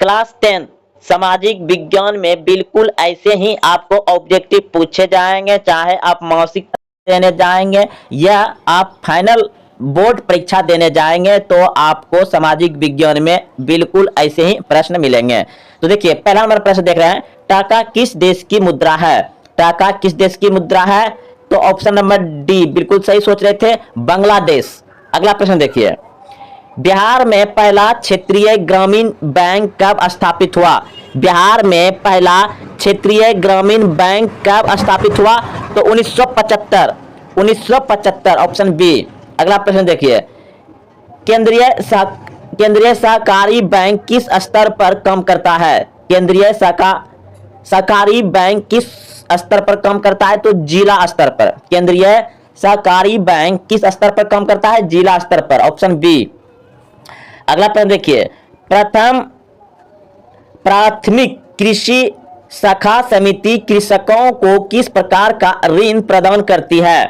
Class 10 सामाजिक विज्ञान में बिल्कुल ऐसे ही आपको ऑब्जेक्टिव पूछे जाएंगे, चाहे आप मासिक देने जाएंगे या आप फाइनल बोर्ड परीक्षा देने जाएंगे तो आपको सामाजिक विज्ञान में बिल्कुल ऐसे ही प्रश्न मिलेंगे। तो देखिए पहला नंबर प्रश्न देख रहे हैं, टाका किस देश की मुद्रा है? टाका किस देश की मुद्रा है? तो ऑप्शन नंबर डी बिल्कुल सही सोच रहे थे, बांग्लादेश। अगला प्रश्न देखिए, बिहार में पहला क्षेत्रीय ग्रामीण बैंक कब स्थापित हुआ? बिहार में पहला क्षेत्रीय ग्रामीण बैंक कब स्थापित हुआ? तो 1975। 1975 ऑप्शन बी। अगला प्रश्न देखिए, केंद्रीय सहकारी बैंक किस स्तर पर काम करता है? केंद्रीय सहकारी बैंक किस स्तर पर काम करता है? तो जिला स्तर पर। केंद्रीय सहकारी बैंक किस स्तर पर काम करता है? जिला स्तर पर, ऑप्शन बी। अगला प्रश्न देखिए, प्राथमिक कृषि शाखा समिति कृषकों को किस प्रकार का ऋण प्रदान करती है?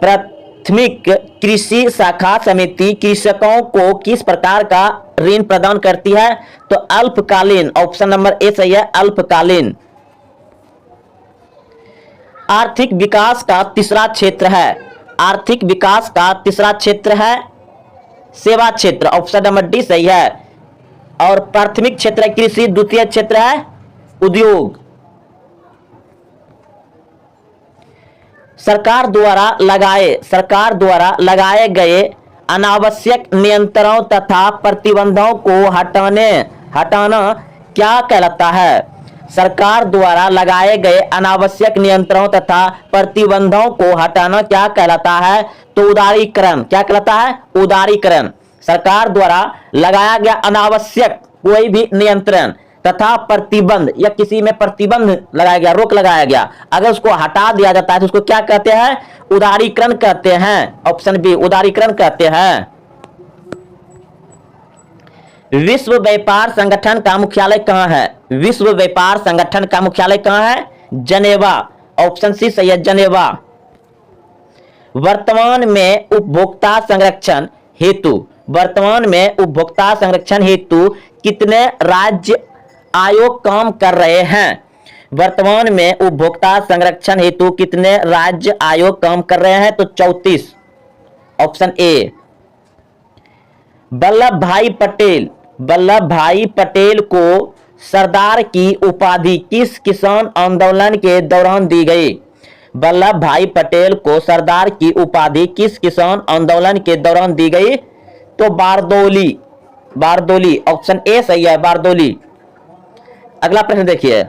प्राथमिक कृषि शाखा समिति कृषकों को किस प्रकार का ऋण प्रदान करती है? तो अल्पकालीन, ऑप्शन नंबर ए सही है, अल्पकालीन। आर्थिक विकास का तीसरा क्षेत्र है, आर्थिक विकास का तीसरा क्षेत्र है सेवा क्षेत्र, ऑप्शन नंबर डी सही है। और प्राथमिक क्षेत्र है कृषि, द्वितीय क्षेत्र है उद्योग। सरकार द्वारा लगाए गए अनावश्यक नियंत्रणों तथा प्रतिबंधों को हटाना क्या कहलाता है? सरकार द्वारा लगाए गए अनावश्यक नियंत्रणों तथा प्रतिबंधों को हटाना क्या कहलाता है? तो उदारीकरण। क्या कहलाता है? उदारीकरण। सरकार द्वारा लगाया गया अनावश्यक कोई भी नियंत्रण तथा प्रतिबंध या किसी में प्रतिबंध लगाया गया, रोक लगाया गया, अगर उसको हटा दिया जाता है तो उसको क्या कहते हैं? उदारीकरण कहते हैं, ऑप्शन बी, उदारीकरण कहते हैं। विश्व व्यापार संगठन का मुख्यालय कहाँ है? विश्व व्यापार संगठन का मुख्यालय कहाँ है? जनेवा, ऑप्शन सी सही है, जनेवा। वर्तमान में उपभोक्ता संरक्षण हेतु कितने राज्य आयोग काम कर रहे हैं? वर्तमान में उपभोक्ता संरक्षण हेतु कितने राज्य आयोग काम कर रहे हैं? तो 34, ऑप्शन ए। वल्लभ भाई पटेल को सरदार की उपाधि किस किसान आंदोलन के दौरान दी गई? वल्लभ भाई पटेल को सरदार की उपाधि किस किसान आंदोलन के दौरान दी गई? तो बारदोली, ऑप्शन ए सही है, बारदोली। अगला प्रश्न देखिए,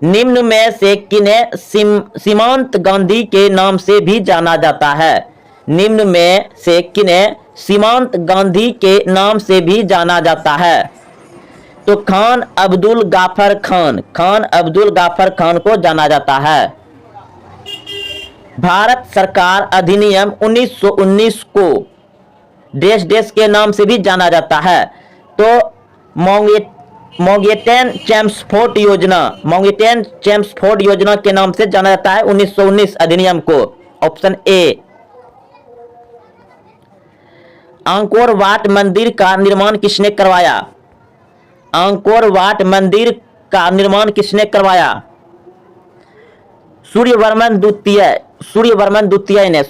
निम्न में से किन्हें सीमांत गांधी के नाम से भी जाना जाता है? निम्न में से किन्हें सीमांत गांधी के नाम से भी जाना जाता है? तो खान अब्दुल गाफर खान को जाना जाता है। भारत सरकार अधिनियम 1919 को देश के नाम से भी जाना जाता है। तो मॉन्गेटेन चेम्सफोर्ड योजना के नाम से जाना जाता है 1919 अधिनियम को, ऑप्शन ए। अंकोर वाट मंदिर का निर्माण किसने करवाया? अंकोर वाट मंदिर का निर्माण किसने करवाया? सूर्यवर्मन द्वितीय ने।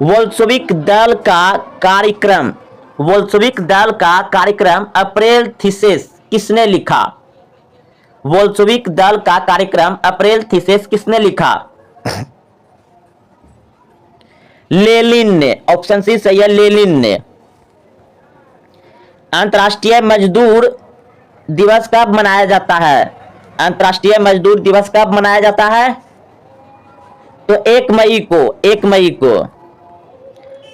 बोल्शेविक दल का कार्यक्रम अप्रैल थीसिस किसने लिखा? बोल्शेविक दल का कार्यक्रम अप्रैल थीसिस किसने लिखा? लेनिन ने, ऑप्शन सी सही है, लेनिन ने। अंतर्राष्ट्रीय मजदूर दिवस कब मनाया जाता है? अंतर्राष्ट्रीय मजदूर दिवस कब मनाया जाता है? तो 1 मई को।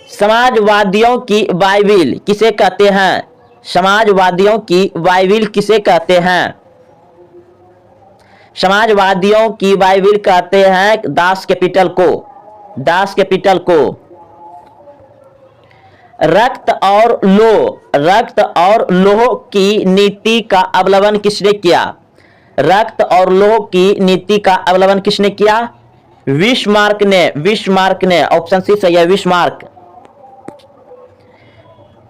समाजवादियों की बाइबिल किसे कहते हैं? समाजवादियों की बाइबिल किसे कहते हैं? समाजवादियों की बाइबिल कहते हैं दास कैपिटल को। रक्त और लौह की नीति का अवलंबन किसने किया? रक्त और लौह की नीति का अवलंबन किसने किया? विस्मार्क ने, ऑप्शन सी सही है, विस्मार्क।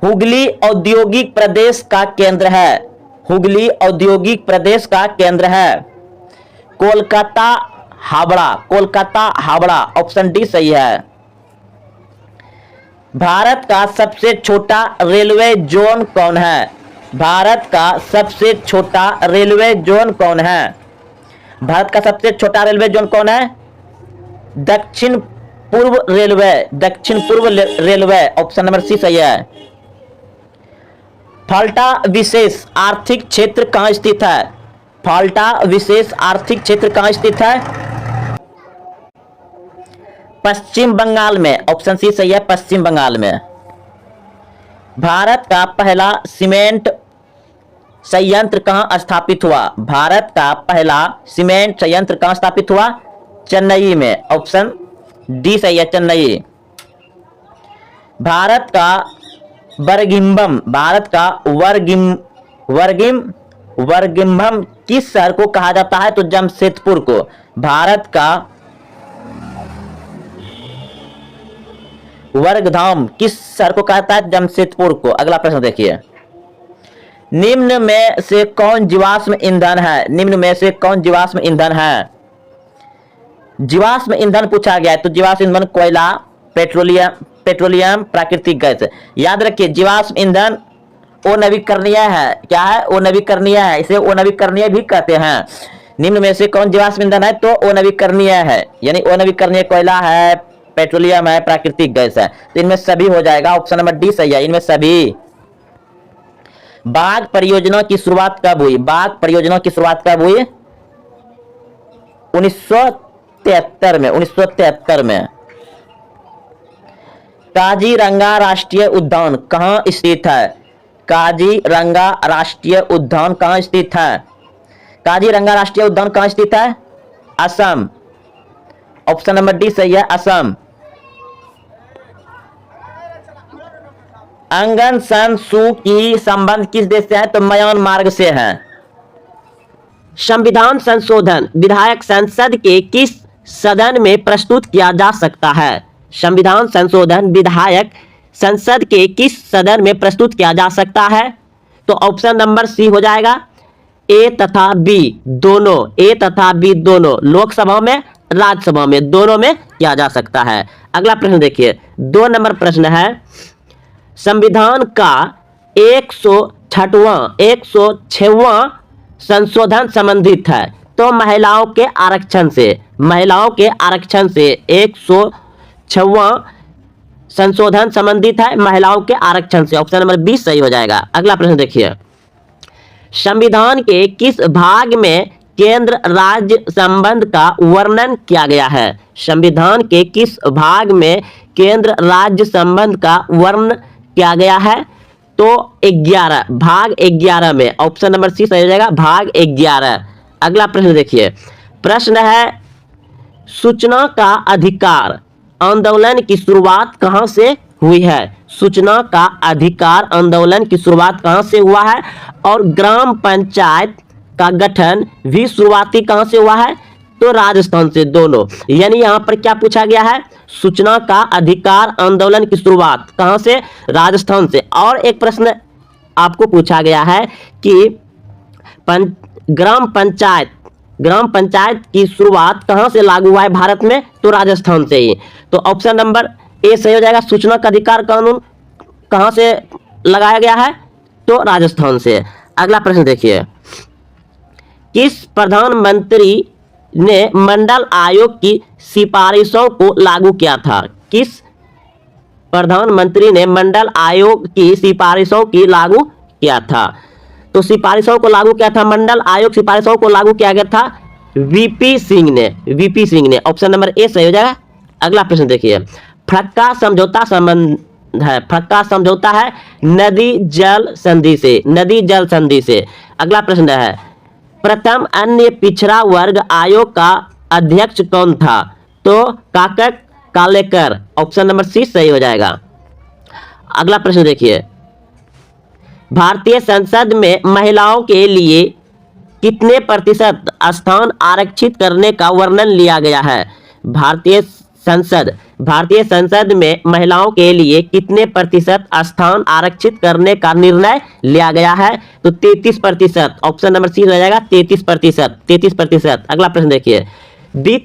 हुगली औद्योगिक प्रदेश का केंद्र है। हुगली औद्योगिक प्रदेश का केंद्र है। कोलकाता हावड़ा, कोलकाता हावड़ा, ऑप्शन डी सही है। भारत का सबसे छोटा रेलवे जोन कौन है? भारत का सबसे छोटा रेलवे जोन कौन है? भारत का सबसे छोटा रेलवे जोन कौन है? दक्षिण पूर्व रेलवे, दक्षिण पूर्व रेलवे, ऑप्शन नंबर सी सही है। फाल्टा विशेष आर्थिक क्षेत्र कहां स्थित है? फाल्टा विशेष आर्थिक क्षेत्र कहां स्थित है? पश्चिम बंगाल में, ऑप्शन सी सही है, पश्चिम बंगाल में। भारत का पहला सीमेंट संयंत्र कहां स्थापित हुआ? भारत का पहला सीमेंट संयंत्र कहां स्थापित हुआ? चेन्नई में, ऑप्शन डी सही है, चेन्नई। भारत का वर्गिम्बम, भारत का वर्गिम्बम किस शहर को कहा जाता है? तो जमशेदपुर को। भारत का वर्गधाम किस शहर को कहता है? जमशेदपुर को। अगला प्रश्न देखिए, निम्न में से कौन जीवाश्म ईंधन है? निम्न में से कौन जीवाश्म ईंधन है? जीवाश्म ईंधन पूछा गया है, तो जीवाश्म ईंधन कोयला, पेट्रोलियम, प्राकृतिक गैस। याद रखिए, जीवाश्म ईंधन अनवीकरणीय है। क्या है? अनवीकरणीय है, इसे अनवीकरणीय भी कहते हैं। निम्न में से कौन जीवाश्म ईंधन है? तो अनवीकरणीय है, यानी अनवीकरणीय कोयला है, पेट्रोलियम है, प्राकृतिक गैस है। तो इनमें सभी हो जाएगा, ऑप्शन नंबर डी सही है, इनमें सभी। बाघ परियोजना की शुरुआत कब हुई? बाघ परियोजना की शुरुआत कब हुई? 1973 में, 1973 में। काजीरंगा राष्ट्रीय उद्यान कहां स्थित है? काजीरंगा राष्ट्रीय उद्यान कहां स्थित है? काजीरंगा राष्ट्रीय उद्यान कहां स्थित है? असम, ऑप्शन नंबर डी सही है, असम। अंगन सान सू की संबंध किस देश से है? तो म्यांमार से है। संविधान संशोधन विधायक संसद के किस सदन में प्रस्तुत किया जा सकता है? संविधान संशोधन विधायक संसद के किस सदन में प्रस्तुत किया जा सकता है? तो ऑप्शन नंबर सी हो जाएगा, ए तथा बी दोनों, ए तथा बी दोनों, लोकसभा में, राज्यसभा में, दोनों में किया जा सकता है। अगला प्रश्न देखिए, 2 नंबर प्रश्न है, संविधान का 106वां संशोधन संबंधित है तो महिलाओं के आरक्षण से, महिलाओं के आरक्षण से 106वां संशोधन संबंधित है महिलाओं के आरक्षण से, ऑप्शन नंबर 20 सही हो जाएगा। अगला प्रश्न देखिए, संविधान के किस भाग में केंद्र राज्य संबंध का वर्णन किया गया है? संविधान के किस भाग में केंद्र राज्य संबंध का वर्णन किया गया है? तो 11, भाग 11 में, ऑप्शन नंबर सी सही हो जाएगा, भाग 11। अगला प्रश्न देखिए, प्रश्न है, सूचना का अधिकार आंदोलन की शुरुआत कहां से हुई है? सूचना का अधिकार आंदोलन की शुरुआत कहां से हुआ है? और ग्राम पंचायत का गठन भी शुरुआती कहां से हुआ है? तो राजस्थान से, दोनों। यानी यहां पर क्या पूछा गया है? सूचना का अधिकार आंदोलन की शुरुआत कहां से? राजस्थान से। और एक प्रश्न आपको पूछा गया है कि ग्राम पंचायत की शुरुआत कहां से लागू हुआ है भारत में? तो राजस्थान से ही। तो ऑप्शन नंबर ए सही हो जाएगा, सूचना का अधिकार कानून कहां से लगाया गया है? तो राजस्थान से। अगला प्रश्न देखिए, किस प्रधानमंत्री ने मंडल आयोग की सिफारिशों को लागू किया था? किस प्रधानमंत्री ने मंडल आयोग की सिफारिशों की लागू किया था? तो सिफारिशों को लागू किया था, मंडल आयोग सिफारिशों को लागू किया गया था वीपी सिंह ने, वीपी सिंह ने, ऑप्शन नंबर ए सही हो जाएगा। अगला प्रश्न देखिए, फक्का समझौता संबंध है, फक्का समझौता है नदी जल संधि से, नदी जल संधि से। अगला प्रश्न है, प्रथम अन्य पिछड़ा वर्ग आयोग का अध्यक्ष कौन था? तो काकट कालेकर, ऑप्शन नंबर सी सही हो जाएगा। अगला प्रश्न देखिए, भारतीय संसद में महिलाओं के लिए कितने प्रतिशत स्थान आरक्षित करने का वर्णन लिया गया है? भारतीय संसद भारतीय संसद में महिलाओं के लिए कितने प्रतिशत स्थान आरक्षित करने का निर्णय लिया गया है? तो 33%। ऑप्शन नंबर सी हो जाएगा 33%। 33%। अगला प्रश्न देखिए,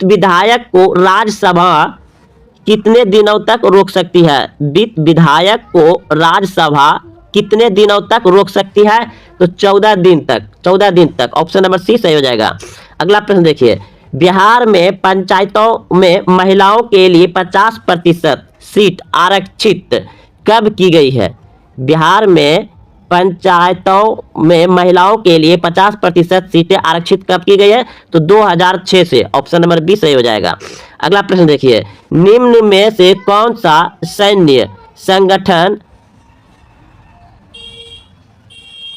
विधायक को राज्यसभा कितने दिनों तक रोक सकती है? विधायक को राज्यसभा कितने दिनों तक रोक सकती है? तो 14 दिन तक। 14 दिन तक। ऑप्शन नंबर सी सही हो जाएगा। अगला प्रश्न देखिए, बिहार में पंचायतों में महिलाओं के लिए 50% सीट आरक्षित कब की गई है? बिहार में पंचायतों में महिलाओं के लिए 50% सीटें आरक्षित कब की गई है? तो 2006 से। ऑप्शन नंबर बी सही हो जाएगा। अगला प्रश्न देखिए, निम्न में से कौन सा सैन्य संगठन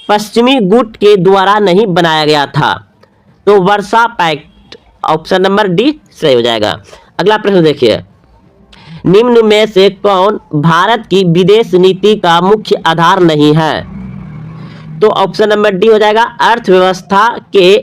पश्चिमी गुट के द्वारा नहीं बनाया गया था? तो वर्सा पैक्ट। ऑप्शन नंबर डी सही हो जाएगा। अगला प्रश्न देखिए, निम्न में से कौन भारत की विदेश नीति का मुख्य आधार नहीं है? तो ऑप्शन नंबर डी हो जाएगा, अर्थव्यवस्था के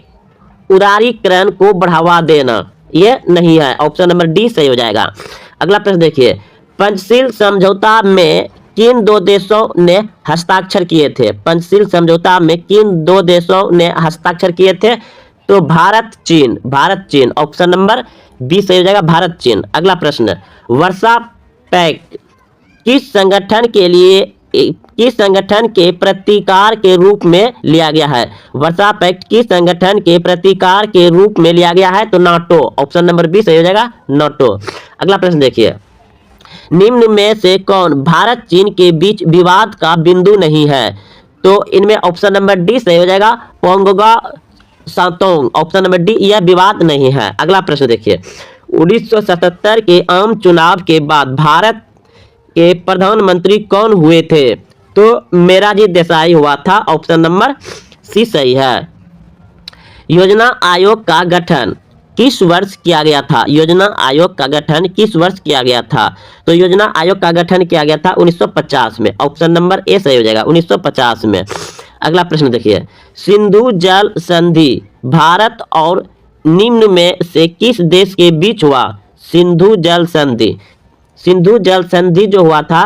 उदारीकरण को बढ़ावा देना। ये नहीं है। ऑप्शन नंबर डी सही हो जाएगा। अगला प्रश्न देखिए, पंचशील समझौता में किन दो देशों ने हस्ताक्षर किए थे? पंचशील समझौता में किन दो देशों ने हस्ताक्षर किए थे? तो भारत चीन। भारत चीन। ऑप्शन नंबर बी सही हो जाएगा, भारत चीन। अगला प्रश्न, वर्सा पैक्ट किस संगठन के प्रतीकार के रूप में लिया गया है? वर्सा पैक्ट किस संगठन के प्रतीकार के रूप में लिया गया है? तो नाटो। ऑप्शन नंबर बी सही हो जाएगा, नाटो। अगला प्रश्न देखिए, निम्न में से कौन भारत चीन के बीच विवाद का बिंदु नहीं है? तो इनमें ऑप्शन नंबर डी सही हो जाएगा, पोंगोंग सातोंग। ऑप्शन नंबर डी, यह विवाद नहीं है। अगला प्रश्न देखिए, 1977 के आम चुनाव के बाद भारत के प्रधानमंत्री कौन हुए थे? तो मोरारजी देसाई हुआ था। ऑप्शन नंबर सी सही है। योजना आयोग का गठन किस वर्ष किया गया था? योजना आयोग का गठन किस वर्ष किया गया था? तो योजना आयोग का गठन किया गया था 1950 में। ऑप्शन नंबर ए सही हो जाएगा, 1950 में। अगला प्रश्न देखिए, सिंधु जल संधि भारत और निम्न में से किस देश के बीच हुआ? सिंधु जल संधि। सिंधु जल संधि जो हुआ था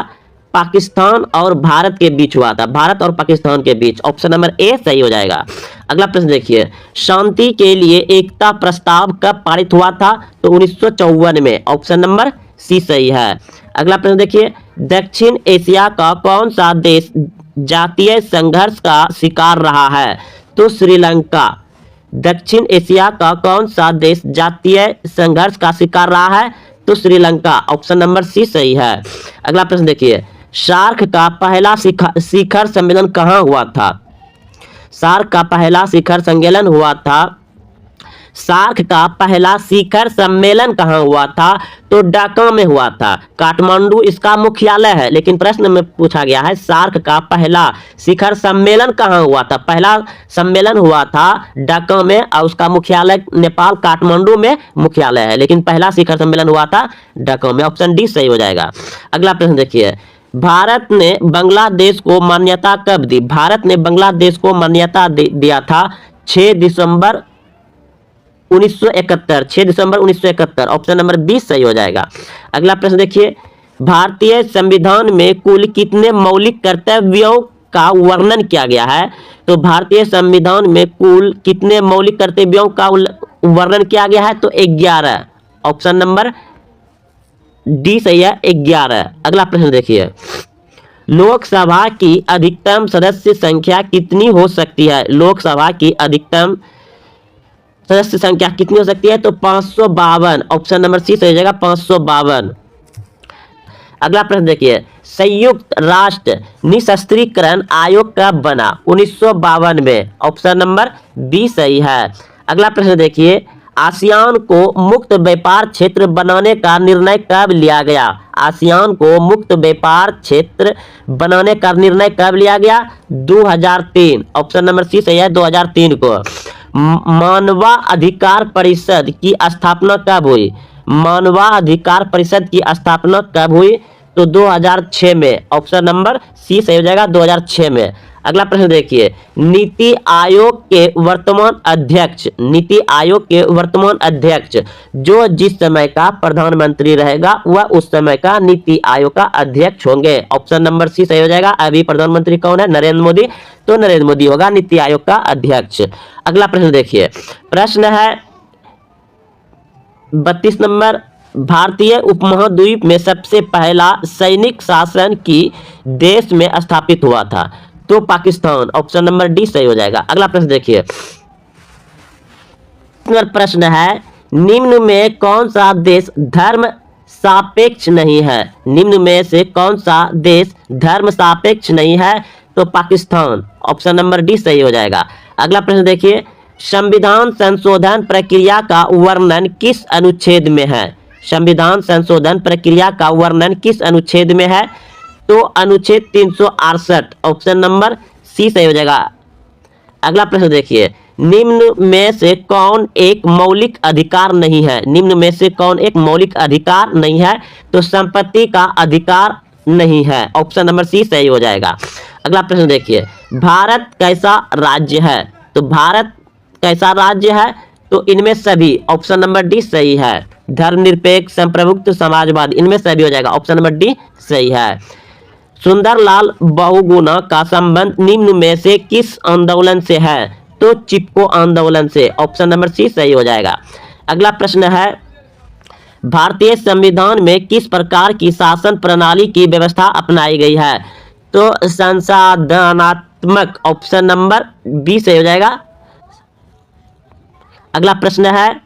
पाकिस्तान और भारत के बीच हुआ था। भारत और पाकिस्तान के बीच। ऑप्शन नंबर ए सही हो जाएगा। अगला प्रश्न देखिए, शांति के लिए एकता प्रस्ताव कब पारित हुआ था? तो 1954 में। ऑप्शन नंबर सी सही है। अगला प्रश्न देखिए, दक्षिण एशिया का कौन सा देश जातीय संघर्ष का शिकार रहा है? तो श्रीलंका। दक्षिण एशिया का कौन सा देश जातीय संघर्ष का शिकार रहा है? तो श्रीलंका। ऑप्शन नंबर सी सही है। अगला प्रश्न देखिए, सार्क का पहला शिखर सम्मेलन कहाँ हुआ था? सार्क का पहला शिखर सम्मेलन हुआ था। सार्क का पहला शिखर सम्मेलन कहाँ हुआ था? तो ढाका में हुआ था। काठमांडू इसका मुख्यालय है, लेकिन प्रश्न में पूछा गया है सार्क का पहला शिखर सम्मेलन कहाँ हुआ था? पहला सम्मेलन हुआ था ढाका में और उसका मुख्यालय नेपाल काठमांडू में मुख्यालय है, लेकिन पहला शिखर सम्मेलन हुआ था ढाका में। ऑप्शन डी सही हो जाएगा। अगला प्रश्न देखिए, भारत ने बांग्लादेश को मान्यता कब दी? भारत ने बांग्लादेश को मान्यता दिया था 6 दिसंबर 1971। 6 दिसंबर 1971। ऑप्शन नंबर 20 सही हो जाएगा। अगला प्रश्न देखिए, भारतीय संविधान में कुल कितने मौलिक कर्तव्यों का वर्णन किया गया है? तो भारतीय संविधान में कुल कितने मौलिक कर्तव्यों का वर्णन किया गया है? तो 11। ऑप्शन नंबर डी सही है, 11। अगला प्रश्न देखिए, लोकसभा की अधिकतम सदस्य संख्या कितनी हो सकती है? लोकसभा की अधिकतम सदस्य संख्या कितनी हो सकती है? तो 552। ऑप्शन नंबर सी सही हो जाएगा, 552। अगला प्रश्न देखिए, संयुक्त राष्ट्र निशस्त्रीकरण आयोग कब बना? 1952 में। ऑप्शन नंबर बी सही है। अगला प्रश्न देखिए, आसियान को मुक्त व्यापार क्षेत्र बनाने का निर्णय कब लिया गया? आसियान को मुक्त व्यापार क्षेत्र बनाने का निर्णय कब लिया गया? 2003। ऑप्शन नंबर सी सही है, 2003 को। मानवाधिकार परिषद की स्थापना कब हुई? मानवाधिकार परिषद की स्थापना कब हुई? तो 2006 में। ऑप्शन नंबर सी सही हो जाएगा, 2006 में। अगला प्रश्न देखिए, नीति आयोग के वर्तमान अध्यक्ष, नीति आयोग के वर्तमान अध्यक्ष जो जिस समय का प्रधानमंत्री रहेगा वह उस समय का नीति आयोग का अध्यक्ष होंगे। ऑप्शन नंबर सी सही हो जाएगा। अभी प्रधानमंत्री कौन है? नरेंद्र मोदी। तो नरेंद्र मोदी होगा नीति आयोग का अध्यक्ष। अगला प्रश्न देखिए, प्रश्न है 32 नंबर, भारतीय उपमहाद्वीप में सबसे पहला सैनिक शासन की देश में स्थापित हुआ था? तो पाकिस्तान। ऑप्शन नंबर डी सही हो जाएगा। अगला प्रश्न देखिए, प्रश्न है निम्न में कौन सा देश धर्म सापेक्ष नहीं है? निम्न में से कौन सा देश धर्म सापेक्ष नहीं है? तो पाकिस्तान। ऑप्शन नंबर डी सही हो जाएगा। अगला प्रश्न देखिए, संविधान संशोधन प्रक्रिया का वर्णन किस अनुच्छेद में है? संविधान संशोधन प्रक्रिया का वर्णन किस अनुच्छेद में है? तो अनुच्छेद 368। ऑप्शन नंबर सी सही हो जाएगा। अगला प्रश्न देखिए, निम्न में से कौन एक मौलिक अधिकार नहीं है? निम्न में से कौन एक मौलिक अधिकार नहीं है? तो संपत्ति का अधिकार नहीं है। ऑप्शन नंबर सी सही हो जाएगा। अगला प्रश्न देखिए, भारत कैसा राज्य है? तो भारत कैसा राज्य है? तो इनमें सभी। ऑप्शन नंबर डी सही है। धर्मनिरपेक्ष, संप्रभुत्व, समाजवाद, इनमें सभी हो जाएगा। ऑप्शन नंबर डी सही है। सुंदरलाल बहुगुणा का संबंध निम्न में से किस आंदोलन से है? तो चिपको आंदोलन से। ऑप्शन नंबर सी सही हो जाएगा। अगला प्रश्न है, भारतीय संविधान में किस प्रकार की शासन प्रणाली की व्यवस्था अपनाई गई है? तो संसाधनात्मक। ऑप्शन नंबर बी सही हो जाएगा। अगला प्रश्न है,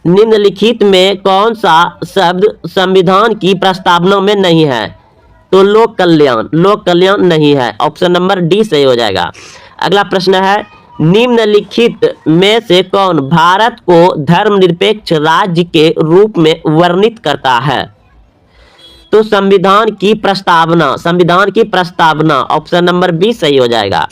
निम्नलिखित में कौन सा शब्द संविधान की प्रस्तावना में नहीं है? तो लोक कल्याण। लोक कल्याण नहीं है। ऑप्शन नंबर डी सही हो जाएगा। अगला प्रश्न है, निम्नलिखित में से कौन भारत को धर्मनिरपेक्ष राज्य के रूप में वर्णित करता है? तो संविधान की प्रस्तावना। संविधान की प्रस्तावना। ऑप्शन नंबर बी सही हो जाएगा।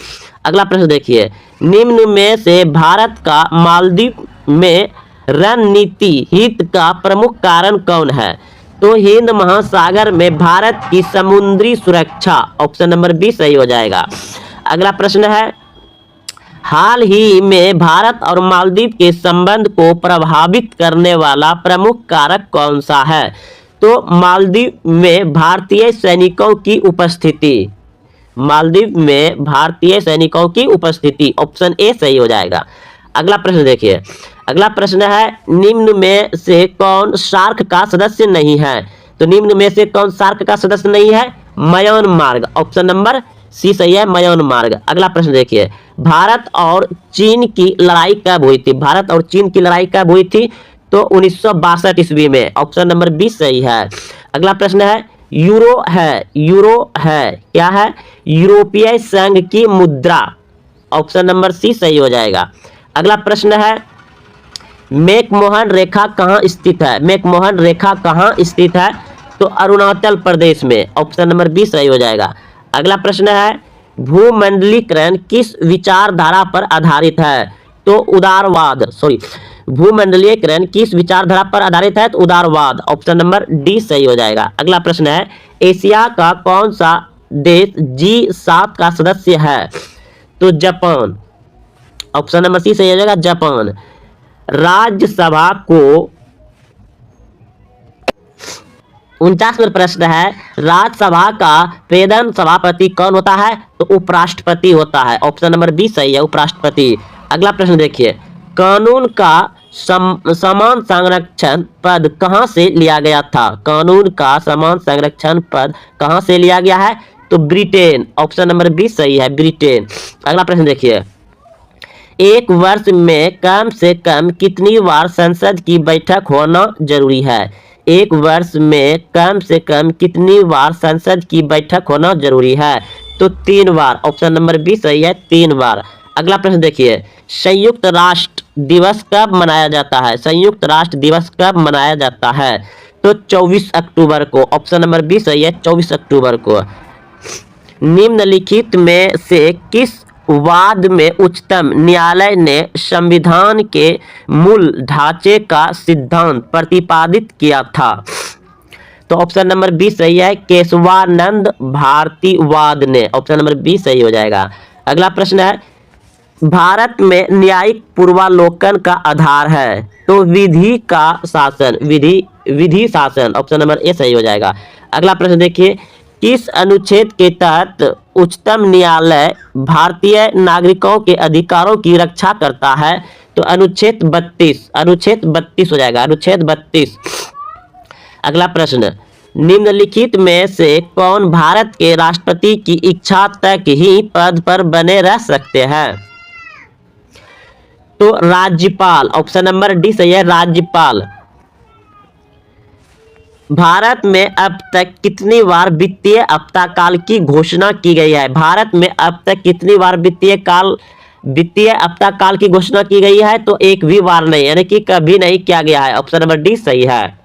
अगला प्रश्न देखिए, निम्न में से भारत का मालदीव में रणनीति हित का प्रमुख कारण कौन है? तो हिंद महासागर में भारत की समुद्री सुरक्षा। ऑप्शन नंबर बी सही हो जाएगा। अगला प्रश्न है, हाल ही में भारत और मालदीव के संबंध को प्रभावित करने वाला प्रमुख कारक कौन सा है? तो मालदीव में भारतीय सैनिकों की उपस्थिति। मालदीव में भारतीय सैनिकों की उपस्थिति। ऑप्शन ए सही हो जाएगा। अगला प्रश्न देखिए, अगला प्रश्न है, निम्न में से कौन सार्क का सदस्य नहीं है? तो निम्न में से कौन सार्क का सदस्य नहीं है? म्यांमार। ऑप्शन नंबर सी सही है, म्यांमार। अगला प्रश्न देखिए, भारत और चीन की लड़ाई कब हुई थी? भारत और चीन की लड़ाई कब हुई थी? तो 1962 ईस्वी में। ऑप्शन नंबर बी सही है। अगला प्रश्न है, यूरो है। यूरो है क्या है? यूरोपीय संघ की मुद्रा। ऑप्शन नंबर सी सही हो जाएगा। अगला प्रश्न है, मैकमोहन रेखा कहाँ स्थित है? मैकमोहन रेखा कहाँ स्थित है? तो अरुणाचल प्रदेश में। ऑप्शन नंबर बी सही हो जाएगा। अगला प्रश्न है, भूमंडलीकरण किस विचारधारा पर आधारित है? तो उदारवाद। भूमंडलीकरण किस विचारधारा पर आधारित है? तो उदारवाद। ऑप्शन नंबर डी सही हो जाएगा। अगला प्रश्न है, एशिया का कौन सा देश G7 का सदस्य है? तो जापान। ऑप्शन नंबर सी सही हो जाएगा, जापान। राज्यसभा को 49वां प्रश्न है, राज्यसभा का प्रधान सभापति कौन होता है? तो उपराष्ट्रपति होता है। ऑप्शन नंबर बी सही है, उपराष्ट्रपति। अगला प्रश्न देखिए, कानून का समान संरक्षण पद कहां से लिया गया था? कानून का समान संरक्षण पद कहां से लिया गया है? तो ब्रिटेन। ऑप्शन नंबर बी सही है, ब्रिटेन। अगला प्रश्न देखिए, एक वर्ष में कम से कम कितनी बार संसद की बैठक होना जरूरी है? एक वर्ष में कम से कम कितनी बार संसद की बैठक होना जरूरी है? तो 3 बार। ऑप्शन नंबर बी सही है, 3 बार। अगला प्रश्न देखिए, संयुक्त राष्ट्र दिवस कब मनाया जाता है? संयुक्त राष्ट्र दिवस कब मनाया जाता है? तो 24 अक्टूबर को। ऑप्शन नंबर बी सही है, 24 अक्टूबर को। निम्नलिखित में से किस वाद में उच्चतम न्यायालय ने संविधान के मूल ढांचे का सिद्धांत प्रतिपादित किया था? तो तो ऑप्शन नंबर बी सही है, केशवानंद भारतीवाद ने। ऑप्शन नंबर बी सही हो जाएगा। अगला प्रश्न है, भारत में न्यायिक पूर्वालोकन का आधार है तो विधि का शासन, विधि शासन। ऑप्शन नंबर ए सही हो जाएगा। अगला प्रश्न देखिए, किस अनुच्छेद के तहत उच्चतम न्यायालय भारतीय नागरिकों के अधिकारों की रक्षा करता है? तो अनुच्छेद 32, अनुच्छेद 32 हो जाएगा, अनुच्छेद 32। अगला प्रश्न, निम्नलिखित में से कौन भारत के राष्ट्रपति की इच्छा तक ही पद पर बने रह सकते हैं? तो राज्यपाल। ऑप्शन नंबर डी सही है, राज्यपाल। भारत में अब तक कितनी बार वित्तीय आपातकाल की घोषणा की गई है? भारत में अब तक कितनी बार वित्तीय आपातकाल की घोषणा की गई है? तो एक भी बार नहीं, यानी कि कभी नहीं किया गया है। ऑप्शन नंबर डी सही है।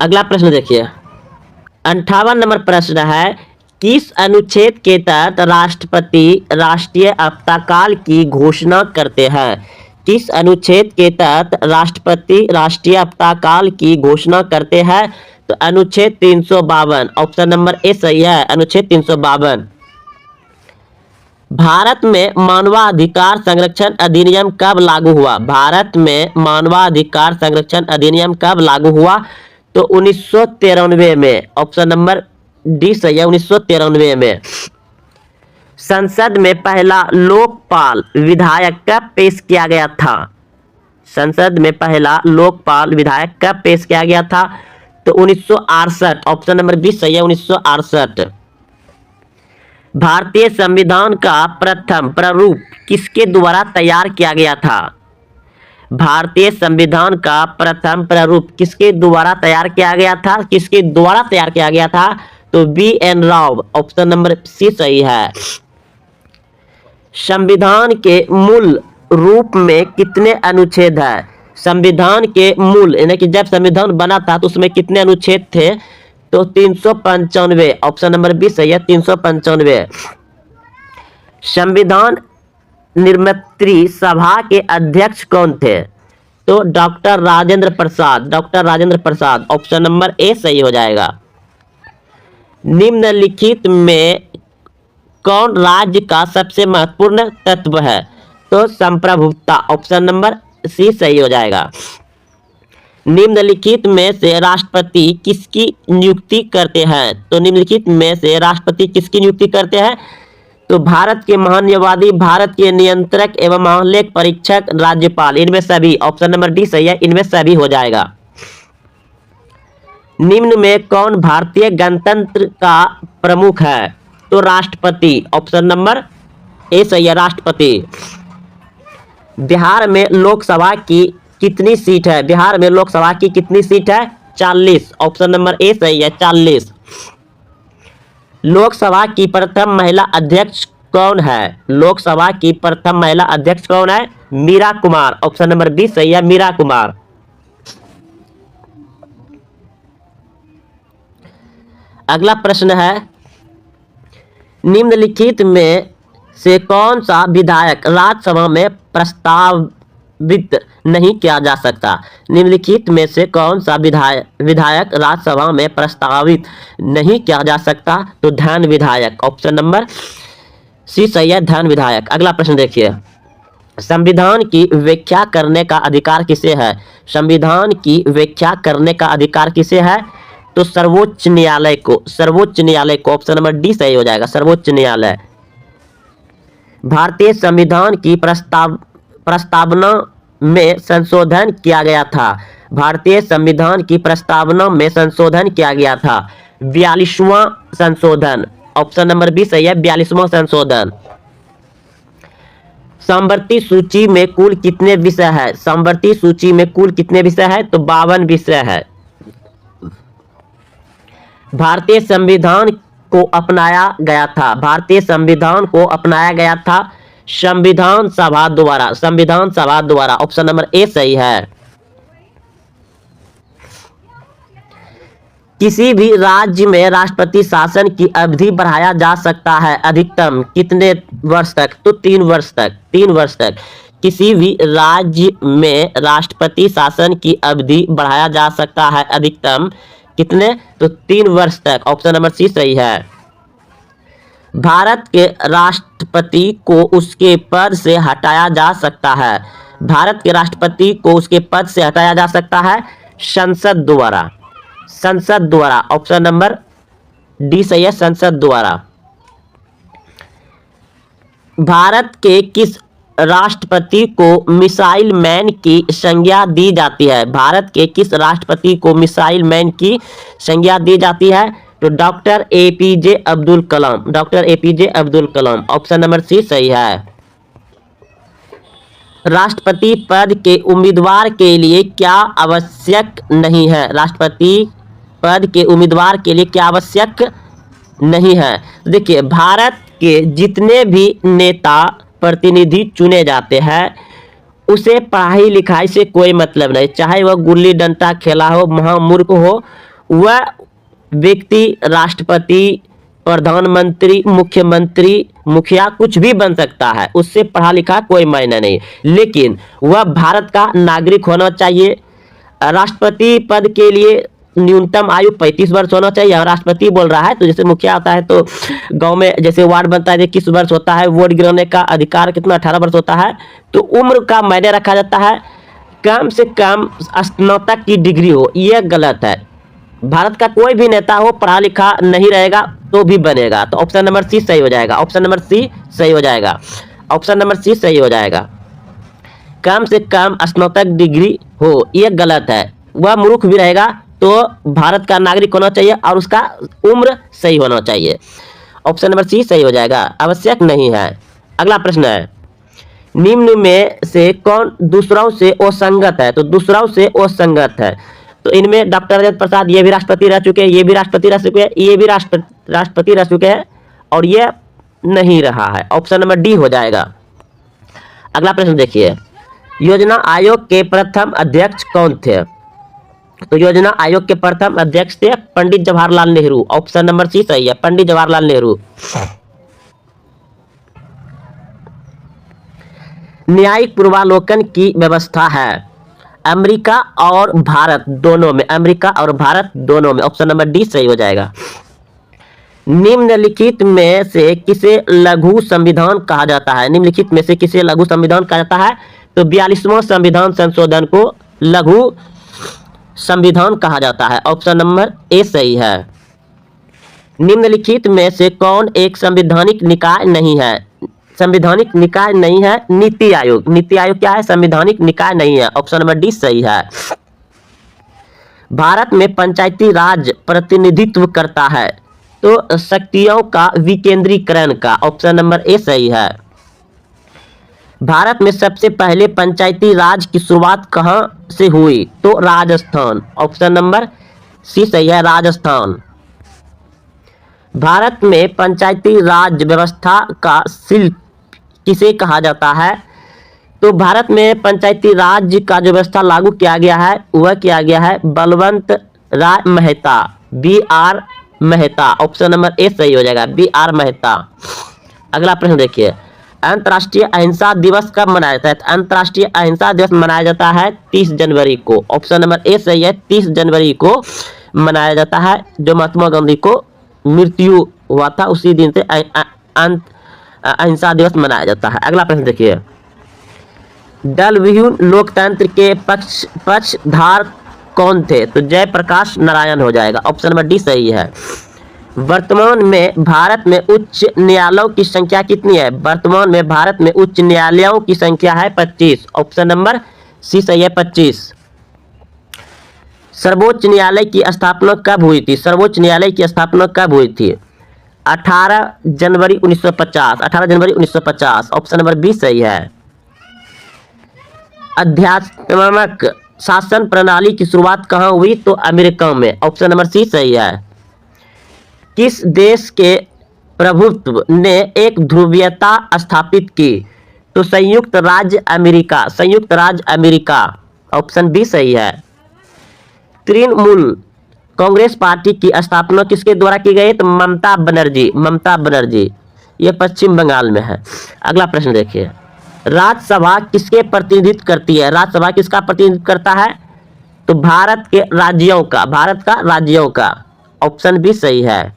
अगला प्रश्न देखिए, 58 नंबर प्रश्न है, किस अनुच्छेद के तहत राष्ट्रपति राष्ट्रीय आपातकाल की घोषणा करते हैं? किस अनुच्छेद के तहत राष्ट्रपति राष्ट्रीय आपातकाल की घोषणा करते हैं? तो अनुच्छेद 352। ऑप्शन नंबर ए सही है, अनुच्छेद 352। भारत में मानवाधिकार संरक्षण अधिनियम कब लागू हुआ? भारत में मानवाधिकार संरक्षण अधिनियम कब लागू हुआ? तो 1993 में। ऑप्शन नंबर डी सही है, 1993 में। संसद में पहला लोकपाल विधायक कब पेश किया गया था? संसद में पहला लोकपाल विधायक कब पेश किया गया था? तो 1968। ऑप्शन नंबर बी सही है, 1968। भारतीय संविधान का प्रथम प्रारूप किसके द्वारा तैयार किया गया था? भारतीय संविधान का प्रथम प्रारूप किसके द्वारा तैयार किया गया था? किसके द्वारा तैयार किया गया था? तो B N. Rau. Option number C सही है। संविधान के मूल रूप में कितने अनुच्छेद है? संविधान के मूल, यानी कि जब संविधान बना था तो उसमें कितने अनुच्छेद थे? तो 395। ऑप्शन नंबर बी सही है, 395। संविधान निर्मात्री सभा के अध्यक्ष कौन थे? तो doctor Rajendra Prasad, doctor Rajendra Prasad. Option number A सही हो जाएगा। निम्नलिखित में कौन राज्य का सबसे महत्वपूर्ण तत्व है? तो संप्रभुता। ऑप्शन नंबर सी सही हो जाएगा। निम्नलिखित में से राष्ट्रपति किसकी नियुक्ति करते हैं? तो निम्नलिखित में से राष्ट्रपति किसकी नियुक्ति करते हैं? तो भारत के महान्यायवादी, भारत के नियंत्रक एवं महालेख परीक्षक, राज्यपाल। इनमें सभी। ऑप्शन नंबर डी सही है, इनमें सभी हो जाएगा। निम्न में कौन भारतीय गणतंत्र का प्रमुख है? तो राष्ट्रपति। ऑप्शन नंबर ए सही है, राष्ट्रपति। बिहार में लोकसभा की कितनी सीट है? बिहार में लोकसभा की कितनी सीट है? 40। ऑप्शन नंबर ए सही है, 40। लोकसभा की प्रथम महिला अध्यक्ष कौन है? लोकसभा की प्रथम महिला अध्यक्ष कौन है? Meira Kumar. Option number B सही है, मीरा कुमार। अगला प्रश्न है, निम्नलिखित में से कौन सा विधायक राज्यसभा में प्रस्तावित नहीं किया जा सकता? निम्नलिखित में से कौन सा विधायक राज्यसभा में प्रस्तावित नहीं किया जा सकता? तो धन विधायक। ऑप्शन नंबर सी सही है, धन विधायक। अगला प्रश्न देखिए, संविधान की व्याख्या करने का अधिकार किसे है? संविधान की व्याख्या करने का अधिकार किसे है? तो सर्वोच्च न्यायालय को, सर्वोच्च न्यायालय को। ऑप्शन नंबर डी सही हो जाएगा, सर्वोच्च न्यायालय। भारतीय संविधान की प्रस्तावना में संशोधन किया गया था। भारतीय संविधान की प्रस्तावना में संशोधन किया गया था। 42वां संशोधन। ऑप्शन नंबर बी सही है, 42वां संशोधन। समवर्ती सूची में कुल कितने विषय है? समवर्ती सूची में कुल कितने विषय है? तो 52 विषय है। भारतीय संविधान को अपनाया गया था। भारतीय संविधान को अपनाया गया था संविधान सभा द्वारा, संविधान सभा द्वारा। ऑप्शन नंबर ए सही है। किसी भी राज्य में राष्ट्रपति शासन की अवधि बढ़ाया जा सकता है अधिकतम कितने वर्ष तक? तो 3 वर्ष तक, 3 वर्ष तक। किसी भी राज्य में राष्ट्रपति शासन की अवधि बढ़ाया जा सकता है अधिकतम कितने, तो 3 वर्ष तक। ऑप्शन नंबर सी सही है। भारत के राष्ट्रपति को उसके पद से हटाया जा सकता है, भारत के राष्ट्रपति को उसके पद से हटाया जा सकता है संसद द्वारा, संसद द्वारा। ऑप्शन नंबर डी सही है, संसद द्वारा। भारत के किस राष्ट्रपति को मिसाइल मैन की संज्ञा दी जाती है, भारत के किस राष्ट्रपति को मिसाइल मैन की संज्ञा दी जाती है, तो doctor APJ Abdul Kalam, doctor APJ Abdul Kalam. Option number C सही है। राष्ट्रपति पद के उम्मीदवार के लिए क्या आवश्यक नहीं है, राष्ट्रपति पद के उम्मीदवार के लिए क्या आवश्यक नहीं है। देखिए, भारत के जितने भी नेता प्रतिनिधि चुने जाते हैं उसे पढ़ाई लिखाई से कोई मतलब नहीं, चाहे वह गुल्ली डंडा खेला हो, महामूर्ख हो, वह व्यक्ति राष्ट्रपति, प्रधानमंत्री, मुख्यमंत्री, मुखिया कुछ भी बन सकता है, उससे पढ़ा लिखा कोई मायने नहीं, लेकिन वह भारत का नागरिक होना चाहिए। राष्ट्रपति पद के लिए न्यूनतम आयु 35 वर्ष होना चाहिए। राष्ट्रपति बोल रहा है तो जैसे मुखिया होता है तो गांव में जैसे वार्ड बनता है 21 वर्ष होता है, वोट गिराने का अधिकार कितना 18 वर्ष होता है, तो उम्र का मायने रखा जाता है, कम से कम स्नातक की डिग्री हो, यह गलत है। भारत का कोई भी नेता हो पढ़ा लिखा नहीं रहेगा तो भी बनेगा, तो ऑप्शन नंबर सी सही हो जाएगा, ऑप्शन नंबर सी सही हो जाएगा, ऑप्शन नंबर सी सही हो जाएगा। कम से कम स्नातक डिग्री हो, यह गलत है, वह मूर्ख भी रहेगा तो भारत का नागरिक होना चाहिए और उसका उम्र सही होना चाहिए। ऑप्शन नंबर सी सही हो जाएगा, आवश्यक नहीं है। अगला प्रश्न है, निम्न में से कौन दूसरों से असंगत है, तो दूसरों से असंगत है, तो इनमें डॉक्टर राजेंद्र प्रसाद ये भी राष्ट्रपति रह चुके हैं, ये भी राष्ट्रपति रह चुके हैं, ये भी राष्ट्रपति रह चुके हैं और ये नहीं रहा है। ऑप्शन नंबर डी हो जाएगा। अगला प्रश्न देखिए, योजना आयोग के प्रथम अध्यक्ष कौन थे, तो योजना आयोग के प्रथम अध्यक्ष थे Pandit Jawaharlal Nehru. Option number C सही है, पंडित जवाहरलाल नेहरू। न्यायिक पूर्वालोकन की व्यवस्था है अमेरिका और भारत दोनों में, अमेरिका और भारत दोनों में। ऑप्शन नंबर डी सही हो जाएगा। निम्नलिखित में से किसे लघु संविधान कहा जाता है, निम्नलिखित में से किसे लघु संविधान कहा जाता है, तो 42वां संविधान संशोधन को लघु संविधान कहा जाता है। ऑप्शन नंबर ए सही है। निम्नलिखित में से कौन एक संवैधानिक निकाय नहीं है, संवैधानिक निकाय नहीं है नीति आयोग, नीति आयोग क्या है, संवैधानिक निकाय नहीं है। ऑप्शन नंबर डी सही है। भारत में पंचायती राज प्रतिनिधित्व करता है, तो शक्तियों का विकेंद्रीकरण का। ऑप्शन नंबर ए सही है। भारत में सबसे पहले पंचायती राज की शुरुआत कहां से हुई, तो राजस्थान। ऑप्शन नंबर सी सही है, राजस्थान। भारत में पंचायती राज व्यवस्था का शिल्प किसे कहा जाता है, तो भारत में पंचायती राज का जो व्यवस्था लागू किया गया है वह किया गया है Balwant Rai Mehta, BR Mehta. Option number A सही हो जाएगा, BR मेहता। अगला प्रश्न देखिए, अंतर्राष्ट्रीय अहिंसा दिवस कब मनाया जाता है, अंतर्राष्ट्रीय अहिंसा दिवस मनाया जाता है 30 जनवरी को। ऑप्शन नंबर ए सही है, 30 जनवरी को मनाया जाता है, जो महात्मा गांधी को मृत्यु हुआ था उसी दिन से अहिंसा दिवस मनाया जाता है। अगला प्रश्न देखिए, दलविहीन लोकतंत्र के पक्षधार कौन थे, तो जयप्रकाश नारायण हो जाएगा। ऑप्शन नंबर डी सही है। वर्तमान में भारत में उच्च न्यायालयों की संख्या कितनी है, वर्तमान में भारत में उच्च न्यायालयों की संख्या है 25। ऑप्शन नंबर सी सही है, 25। सर्वोच्च न्यायालय की स्थापना कब हुई थी, सर्वोच्च न्यायालय की स्थापना कब हुई थी, 18 जनवरी 1950, 18 जनवरी 1950। ऑप्शन नंबर बी सही है। अध्यात्मक शासन प्रणाली की शुरुआत कहाँ हुई, तो अमेरिका में। ऑप्शन नंबर सी सही है। किस देश के प्रभुत्व ने एक ध्रुवीयता स्थापित की, तो संयुक्त राज्य अमेरिका, संयुक्त राज्य अमेरिका। ऑप्शन बी सही है। तृणमूल कांग्रेस पार्टी की स्थापना किसके द्वारा की गई, तो ममता बनर्जी, ममता बनर्जी। यह पश्चिम बंगाल में है। अगला प्रश्न देखिए, राज्यसभा किसके प्रतिनिधित्व करती है? राज्यसभा किसका प्रतिनिधित्व करता है? तो भारत के राज्यों का, भारत का राज्यों का। ऑप्शन बी सही है।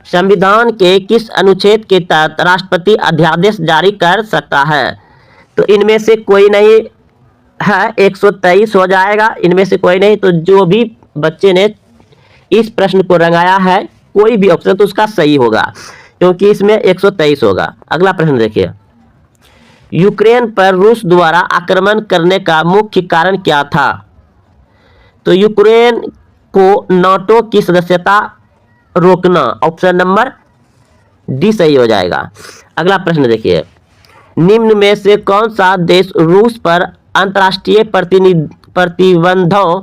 संविधान के किस अनुच्छेद के तहत राष्ट्रपति अध्यादेश जारी कर सकता है? तो इनमें से कोई नहीं है, 123 हो जाएगा। इनमें से कोई नहीं, तो जो भी बच्चे ने इस प्रश्न को रंगाया है कोई भी ऑप्शन तो उसका सही होगा, क्योंकि इसमें 123 होगा। अगला प्रश्न देखिए, यूक्रेन पर रूस द्वारा आक्रमण करने का मुख्य कारण क्या था? तो यूक्रेन को नाटो की सदस्यता रोकना। ऑप्शन नंबर डी सही हो जाएगा। अगला प्रश्न देखिए, निम्न में से कौन सा देश रूस पर अंतर्राष्ट्रीय प्रतिबंधों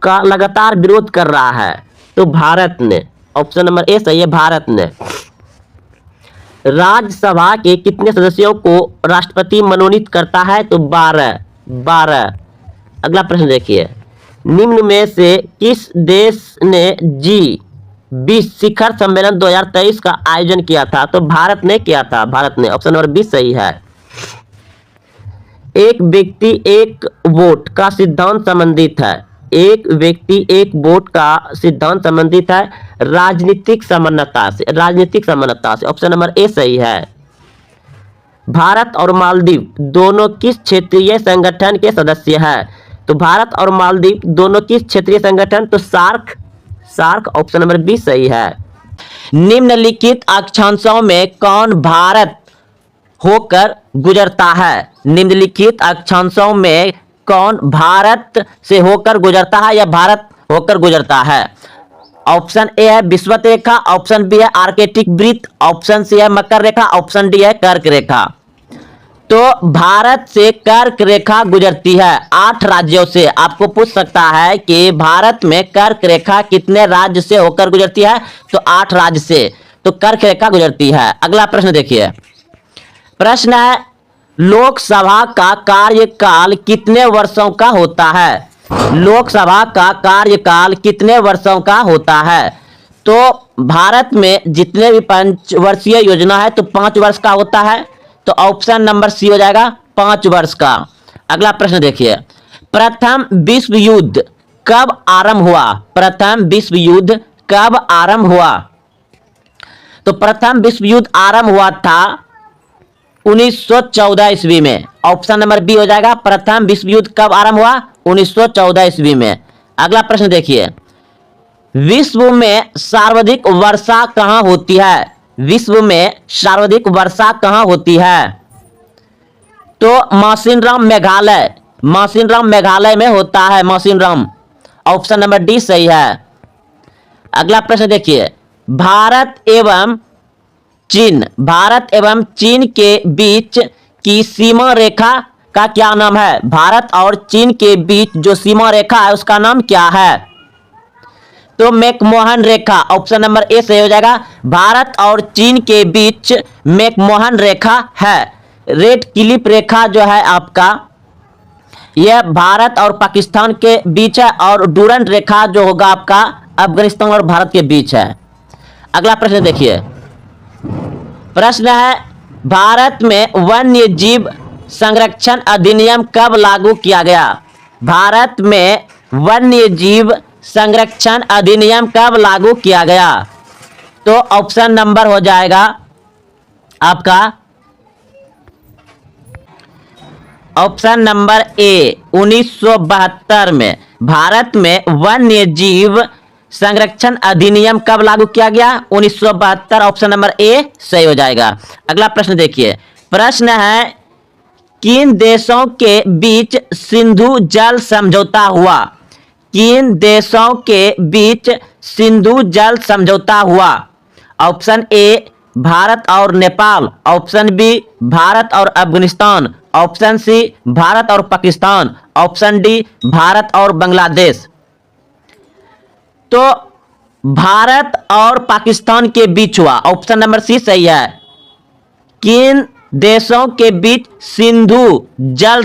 का लगातार विरोध कर रहा है? तो भारत ने। ऑप्शन नंबर ए सही है, भारत ने। राज्यसभा के कितने सदस्यों को राष्ट्रपति मनोनीत करता है? तो 12। अगला प्रश्न देखिए, निम्न में से किस देश ने G20 शिखर सम्मेलन 2023 का आयोजन किया था? तो भारत ने किया था, भारत ने। ऑप्शन नंबर बी सही है। एक व्यक्ति एक वोट का सिद्धांत संबंधित है। एक व्यक्ति एक वोट का सिद्धांत संबंधित है राजनीतिक समानता से, राजनीतिक समानता से। ऑप्शन नंबर ए सही है। भारत और मालदीव दोनों किस क्षेत्रीय संगठन के सदस्य हैं? तो भारत और मालदीव दोनों किस क्षेत्रीय संगठन? तो सार्क। ऑप्शन नंबर बी सही है। निम्नलिखित अक्षांशों में कौन भारत होकर गुजरता है? निम्नलिखित अक्षांशों में कौन भारत से होकर गुजरता है या भारत होकर गुजरता है? ऑप्शन ए है विषुवत रेखा, ऑप्शन बी है आर्कटिक वृत्त, ऑप्शन सी है मकर रेखा, ऑप्शन डी है कर्क रेखा। तो भारत से कर्क रेखा गुजरती है 8 राज्यों से। आपको पूछ सकता है कि भारत में कर्क रेखा कितने राज्य से होकर गुजरती है? तो 8 राज्य से तो कर्क रेखा गुजरती है। अगला प्रश्न देखिए, प्रश्न है लोकसभा का कार्यकाल कितने वर्षों का होता है? लोकसभा का कार्यकाल कितने वर्षों का होता है? तो भारत में जितने भी 5 वर्षीय योजना है तो 5 वर्ष का होता है, तो ऑप्शन नंबर सी हो जाएगा 5 वर्ष का। अगला प्रश्न देखिए, प्रथम विश्व युद्ध कब आरंभ हुआ? प्रथम विश्व युद्ध कब आरंभ हुआ? तो प्रथम विश्व युद्ध आरंभ हुआ था 1914 ईस्वी में। ऑप्शन नंबर बी हो जाएगा, प्रथम विश्व युद्ध कब आरंभ हुआ? 1914 ईस्वी में। अगला प्रश्न देखिए, विश्व में सर्वाधिक वर्षा कहां होती है? विश्व में सर्वाधिक वर्षा कहां होती है? तो मौसिनराम मेघालय, मौसिनराम मेघालय में होता है, मौसिनराम। ऑप्शन नंबर डी सही है। अगला प्रश्न देखिए, भारत एवं चीन के बीच की सीमा रेखा का क्या नाम है? भारत और चीन के बीच जो सीमा रेखा है उसका नाम क्या है? तो McMahon Rekha. Option number A सही हो जाएगा। भारत और चीन के बीच मैकमोहन रेखा है। रेड क्लिफ रेखा जो है आपका, यह भारत और पाकिस्तान के बीच है, और डूरंट रेखा जो होगा आपका अफगानिस्तान और भारत के बीच है। अगला प्रश्न देखिए, प्रश्न है भारत में वन्य जीव संरक्षण अधिनियम कब लागू किया गया? भारत में वन्य जीव संरक्षण अधिनियम कब लागू किया गया? तो ऑप्शन नंबर हो जाएगा आपका ऑप्शन नंबर ए 1972 में भारत में वन्य जीव संरक्षण अधिनियम कब लागू किया गया? 1972। ऑप्शन नंबर ए सही हो जाएगा। अगला प्रश्न देखिए, प्रश्न है किन देशों के बीच सिंधु जल समझौता हुआ? किन देशों के बीच सिंधु जल समझौता हुआ? ऑप्शन ए भारत और नेपाल, ऑप्शन बी भारत और अफगानिस्तान, ऑप्शन सी भारत और पाकिस्तान, ऑप्शन डी भारत और बांग्लादेश। तो भारत और पाकिस्तान के बीच हुआ, ऑप्शन नंबर सी सही है। किन देशों के बीच सिंधु जल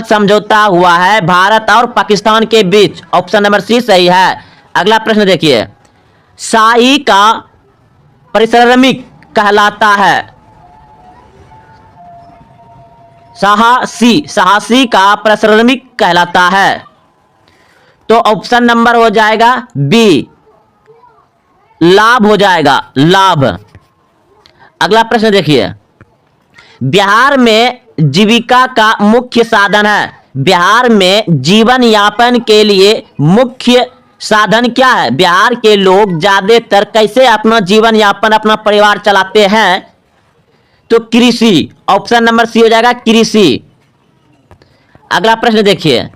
समझौता हुआ है? भारत और पाकिस्तान के बीच। ऑप्शन नंबर सी सही है। अगला प्रश्न देखिए, शाही का पारिश्रमिक कहलाता है? साहसी का पारिश्रमिक कहलाता है। तो ऑप्शन नंबर हो जाएगा बी, लाभ हो जाएगा, लाभ। अगला प्रश्न देखिए, बिहार में जीविका का मुख्य साधन है, बिहार में जीवन यापन के लिए मुख्य साधन क्या है? बिहार के लोग ज्यादातर कैसे अपना जीवन यापन, अपना परिवार चलाते हैं? तो कृषि, ऑप्शन नंबर सी हो जाएगा, कृषि। अगला प्रश्न देखिए,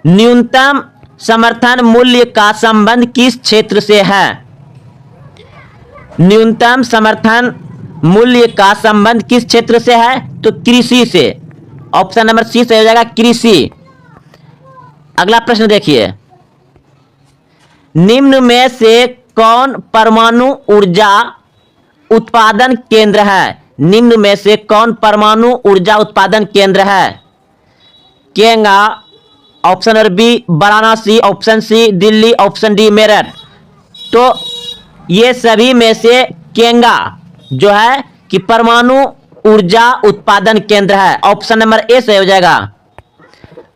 न्यूनतम समर्थन मूल्य का संबंध किस क्षेत्र से है? न्यूनतम समर्थन मूल्य का संबंध किस क्षेत्र से है? तो कृषि से, ऑप्शन नंबर सी से हो जाएगा, कृषि। अगला प्रश्न देखिए, निम्न में से कौन परमाणु ऊर्जा उत्पादन केंद्र है? निम्न में से कौन परमाणु ऊर्जा उत्पादन केंद्र है? केंगा, option number B Varanasi, option C Delhi, option D Meerut. तो ये सभी में से केंगा जो है कि परमाणु ऊर्जा उत्पादन केंद्र है, ऑप्शन नंबर ए से हो जाएगा।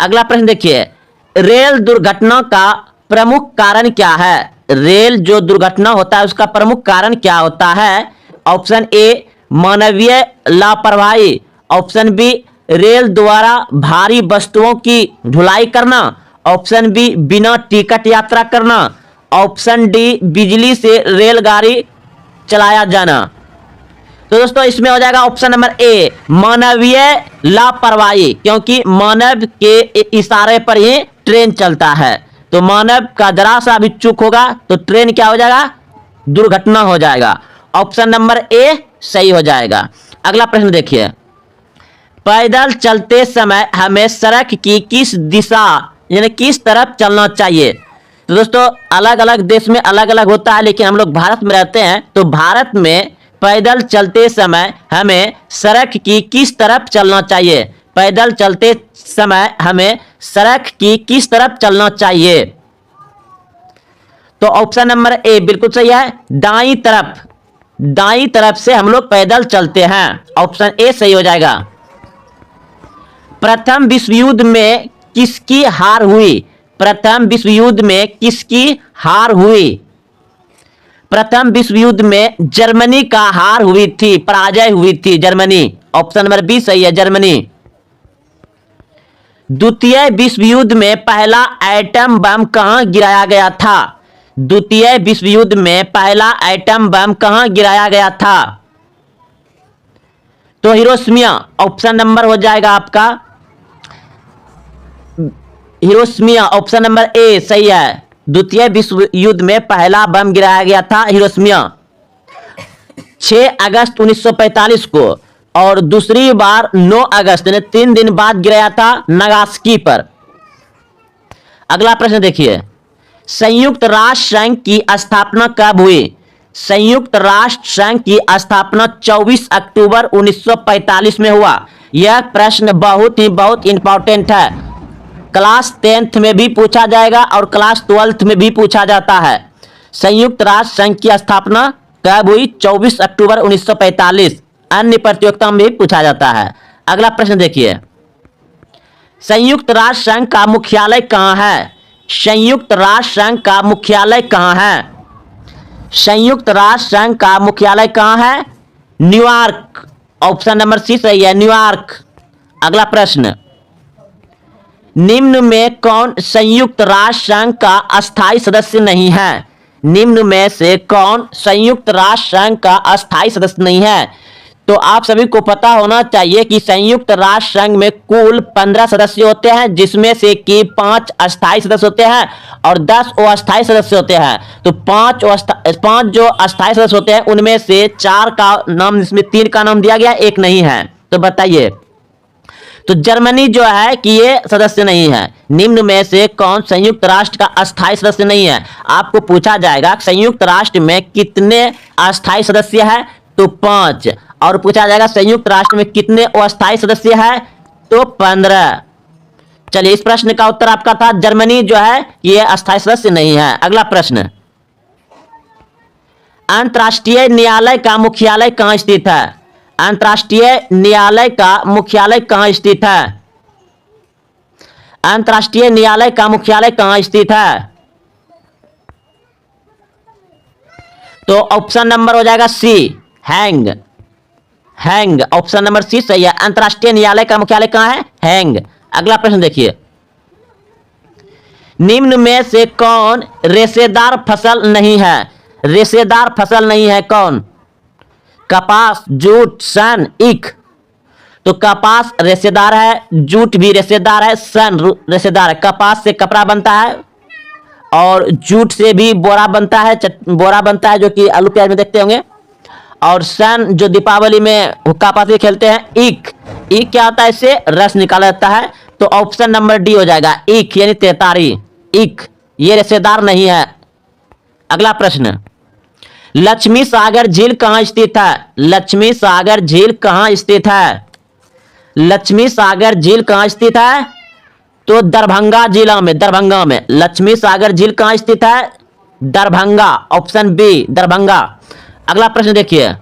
अगला प्रश्न देखिए, रेल दुर्घटना का प्रमुख कारण क्या है? रेल जो दुर्घटना होता है उसका प्रमुख कारण क्या होता है? ऑप्शन ए मानवीय लापरवाही, ऑप्शन बी रेल द्वारा भारी वस्तुओं की ढुलाई करना, ऑप्शन बी बिना टिकट यात्रा करना, ऑप्शन डी बिजली से रेलगाड़ी चलाया जाना। तो दोस्तों इसमें हो जाएगा ऑप्शन नंबर ए मानवीय लापरवाही, क्योंकि मानव के इशारे पर ही ट्रेन चलता है। तो मानव का जरा सा भी चूक होगा तो ट्रेन क्या हो जाएगा? दुर्घटना हो जाएगा। ऑप्शन नंबर ए सही हो जाएगा। अगला प्रश्न देखिए, पैदल चलते समय हमें सड़क की किस दिशा यानी किस तरफ चलना चाहिए? तो दोस्तों अलग अलग देश में अलग अलग होता है, लेकिन हम लोग भारत में रहते हैं तो भारत में पैदल चलते समय हमें सड़क की किस तरफ चलना चाहिए? पैदल चलते समय हमें सड़क की किस तरफ चलना चाहिए? तो ऑप्शन नंबर ए बिल्कुल सही है, दाईं तरफ। दाईं तरफ से हम लोग पैदल चलते हैं, ऑप्शन ए सही हो जाएगा। प्रथम विश्व युद्ध में किसकी हार हुई? प्रथम विश्व युद्ध में किसकी हार हुई? प्रथम विश्व युद्ध में जर्मनी का हार हुई थी, पराजय हुई थी जर्मनी, ऑप्शन नंबर बी सही है, जर्मनी। द्वितीय विश्व युद्ध में पहला एटम बम कहां गिराया गया था? द्वितीय विश्व युद्ध में पहला एटम बम कहां गिराया गया था? तो हिरोशिमा, ऑप्शन नंबर हो जाएगा आपका हिरोशिमा, ऑप्शन नंबर ए सही है। द्वितीय विश्व युद्ध में पहला बम गिराया गया था हिरोशिमा 6 अगस्त 1945 को, और दूसरी बार 9 अगस्त यानी 3 दिन बाद गिराया था नागासाकी पर। अगला प्रश्न देखिए, संयुक्त राष्ट्र संघ की स्थापना कब हुई? संयुक्त राष्ट्र संघ की स्थापना 24 अक्टूबर 1945 में हुआ। यह प्रश्न बहुत इंपॉर्टेंट है, क्लास 10th में भी पूछा जाएगा और क्लास 12th में भी पूछा जाता है। संयुक्त राष्ट्र संघ की स्थापना कब हुई? 24 अक्टूबर 1945। अन्य प्रतियोगिता में भी पूछा जाता है। अगला प्रश्न देखिए, संयुक्त राष्ट्र संघ का मुख्यालय कहां है? संयुक्त राष्ट्र संघ का मुख्यालय कहां है? संयुक्त राष्ट्र संघ का मुख्यालय कहां है? न्यूयॉर्क, ऑप्शन नंबर सी सही है, न्यूयॉर्क। अगला प्रश्न, निम्न में कौन संयुक्त राष्ट्र संघ का अस्थायी सदस्य नहीं है? निम्न में से कौन संयुक्त राष्ट्र संघ का अस्थायी सदस्य नहीं है? तो आप सभी को पता होना चाहिए कि संयुक्त राष्ट्र संघ में कुल 15 सदस्य होते हैं, जिसमें से कि 5 अस्थायी सदस्य होते हैं और 10 अस्थायी सदस्य होते हैं। तो 5 जो अस्थायी सदस्य होते हैं उनमें से 4 का नाम, जिसमें 3 का नाम दिया गया, 1 नहीं है। तो बताइए, तो जर्मनी जो है कि ये सदस्य नहीं है। निम्न में से कौन संयुक्त राष्ट्र का अस्थायी सदस्य नहीं है? आपको पूछा जाएगा संयुक्त राष्ट्र में कितने अस्थायी सदस्य है? तो 5। और पूछा जाएगा संयुक्त राष्ट्र में कितने अस्थायी सदस्य है? तो 15। चलिए, इस प्रश्न का उत्तर आपका था जर्मनी जो है ये अस्थायी सदस्य नहीं है। अगला प्रश्न, अंतर्राष्ट्रीय न्यायालय का मुख्यालय कहां स्थित है? अंतर्राष्ट्रीय न्यायालय का मुख्यालय कहाँ स्थित है? अंतर्राष्ट्रीय न्यायालय का मुख्यालय कहाँ स्थित है? तो ऑप्शन नंबर हो जाएगा सी, हैंग। हैंग, ऑप्शन नंबर सी सही है। अंतर्राष्ट्रीय न्यायालय का मुख्यालय कहाँ है? हैंग। अगला प्रश्न देखिए, निम्न में से कौन रेशेदार फसल नहीं है? रेशेदार फसल नहीं है कौन? कपास, जूट, सन, ईख। तो कपास रेशेदार है, जूट भी रेशेदार है, सन रेशेदार है। कपास से कपड़ा बनता है और जूट से भी बोरा बनता है, बोरा बनता है जो कि आलू प्याज में देखते होंगे। और सन जो दीपावली में हुक्का पाती खेलते हैं। ईख, ईख क्या होता है? इससे रस निकाला जाता है। तो ऑप्शन नंबर डी हो जाएगा, ईख यानी तेतारी। ईख ये रेशेदार नहीं है। अगला प्रश्न, लक्ष्मी सागर झील कहाँ स्थित है? लक्ष्मी सागर झील कहाँ स्थित है? लक्ष्मी सागर झील कहाँ स्थित है? तो दरभंगा जिला में, दरभंगा में। लक्ष्मी सागर झील कहाँ स्थित है? Darbhanga, option B Darbhanga. अगला प्रश्न देखिए,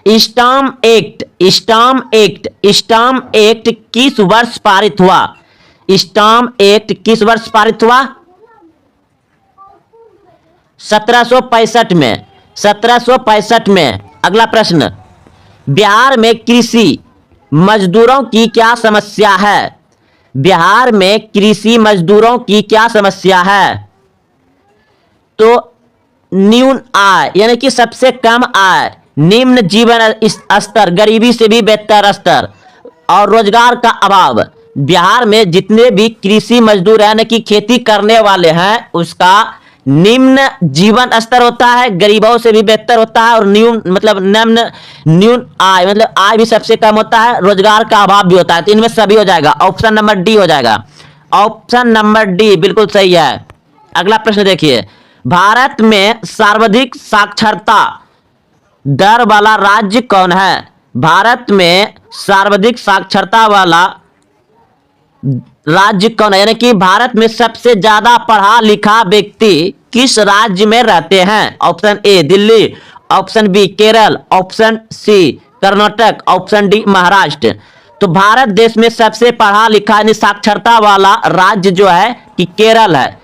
stamp act, stamp act, stamp act किस वर्ष पारित हुआ? स्टाम्प एक्ट किस वर्ष पारित हुआ? 1765 में, 1765 में। अगला प्रश्न, बिहार में कृषि मजदूरों की क्या समस्या है? बिहार में कृषि मजदूरों की क्या समस्या है? तो न्यून आय यानी कि सबसे कम आय, निम्न जीवन स्तर, गरीबी से भी बेहतर स्तर और रोजगार का अभाव। बिहार में जितने भी कृषि मजदूर हैं यानी कि खेती करने वाले हैं, उसका निम्न जीवन स्तर होता है, गरीबों से भी बेहतर होता है। और न्यून मतलब न्यून आय मतलब आय भी सबसे कम होता है, रोजगार का अभाव भी होता है। तो इनमें सभी हो जाएगा, ऑप्शन नंबर डी हो जाएगा। ऑप्शन नंबर डी बिल्कुल सही है। अगला प्रश्न देखिए, भारत में सर्वाधिक साक्षरता दर वाला राज्य कौन है? भारत में सर्वाधिक साक्षरता वाला राज्य कौन है? यानी कि भारत में सबसे ज्यादा पढ़ा लिखा व्यक्ति किस राज्य में रहते हैं? Option A Delhi, option B Kerala, option C Karnataka, option D Maharashtra. तो भारत देश में सबसे पढ़ा लिखा यानी साक्षरता वाला राज्य जो है कि केरल है।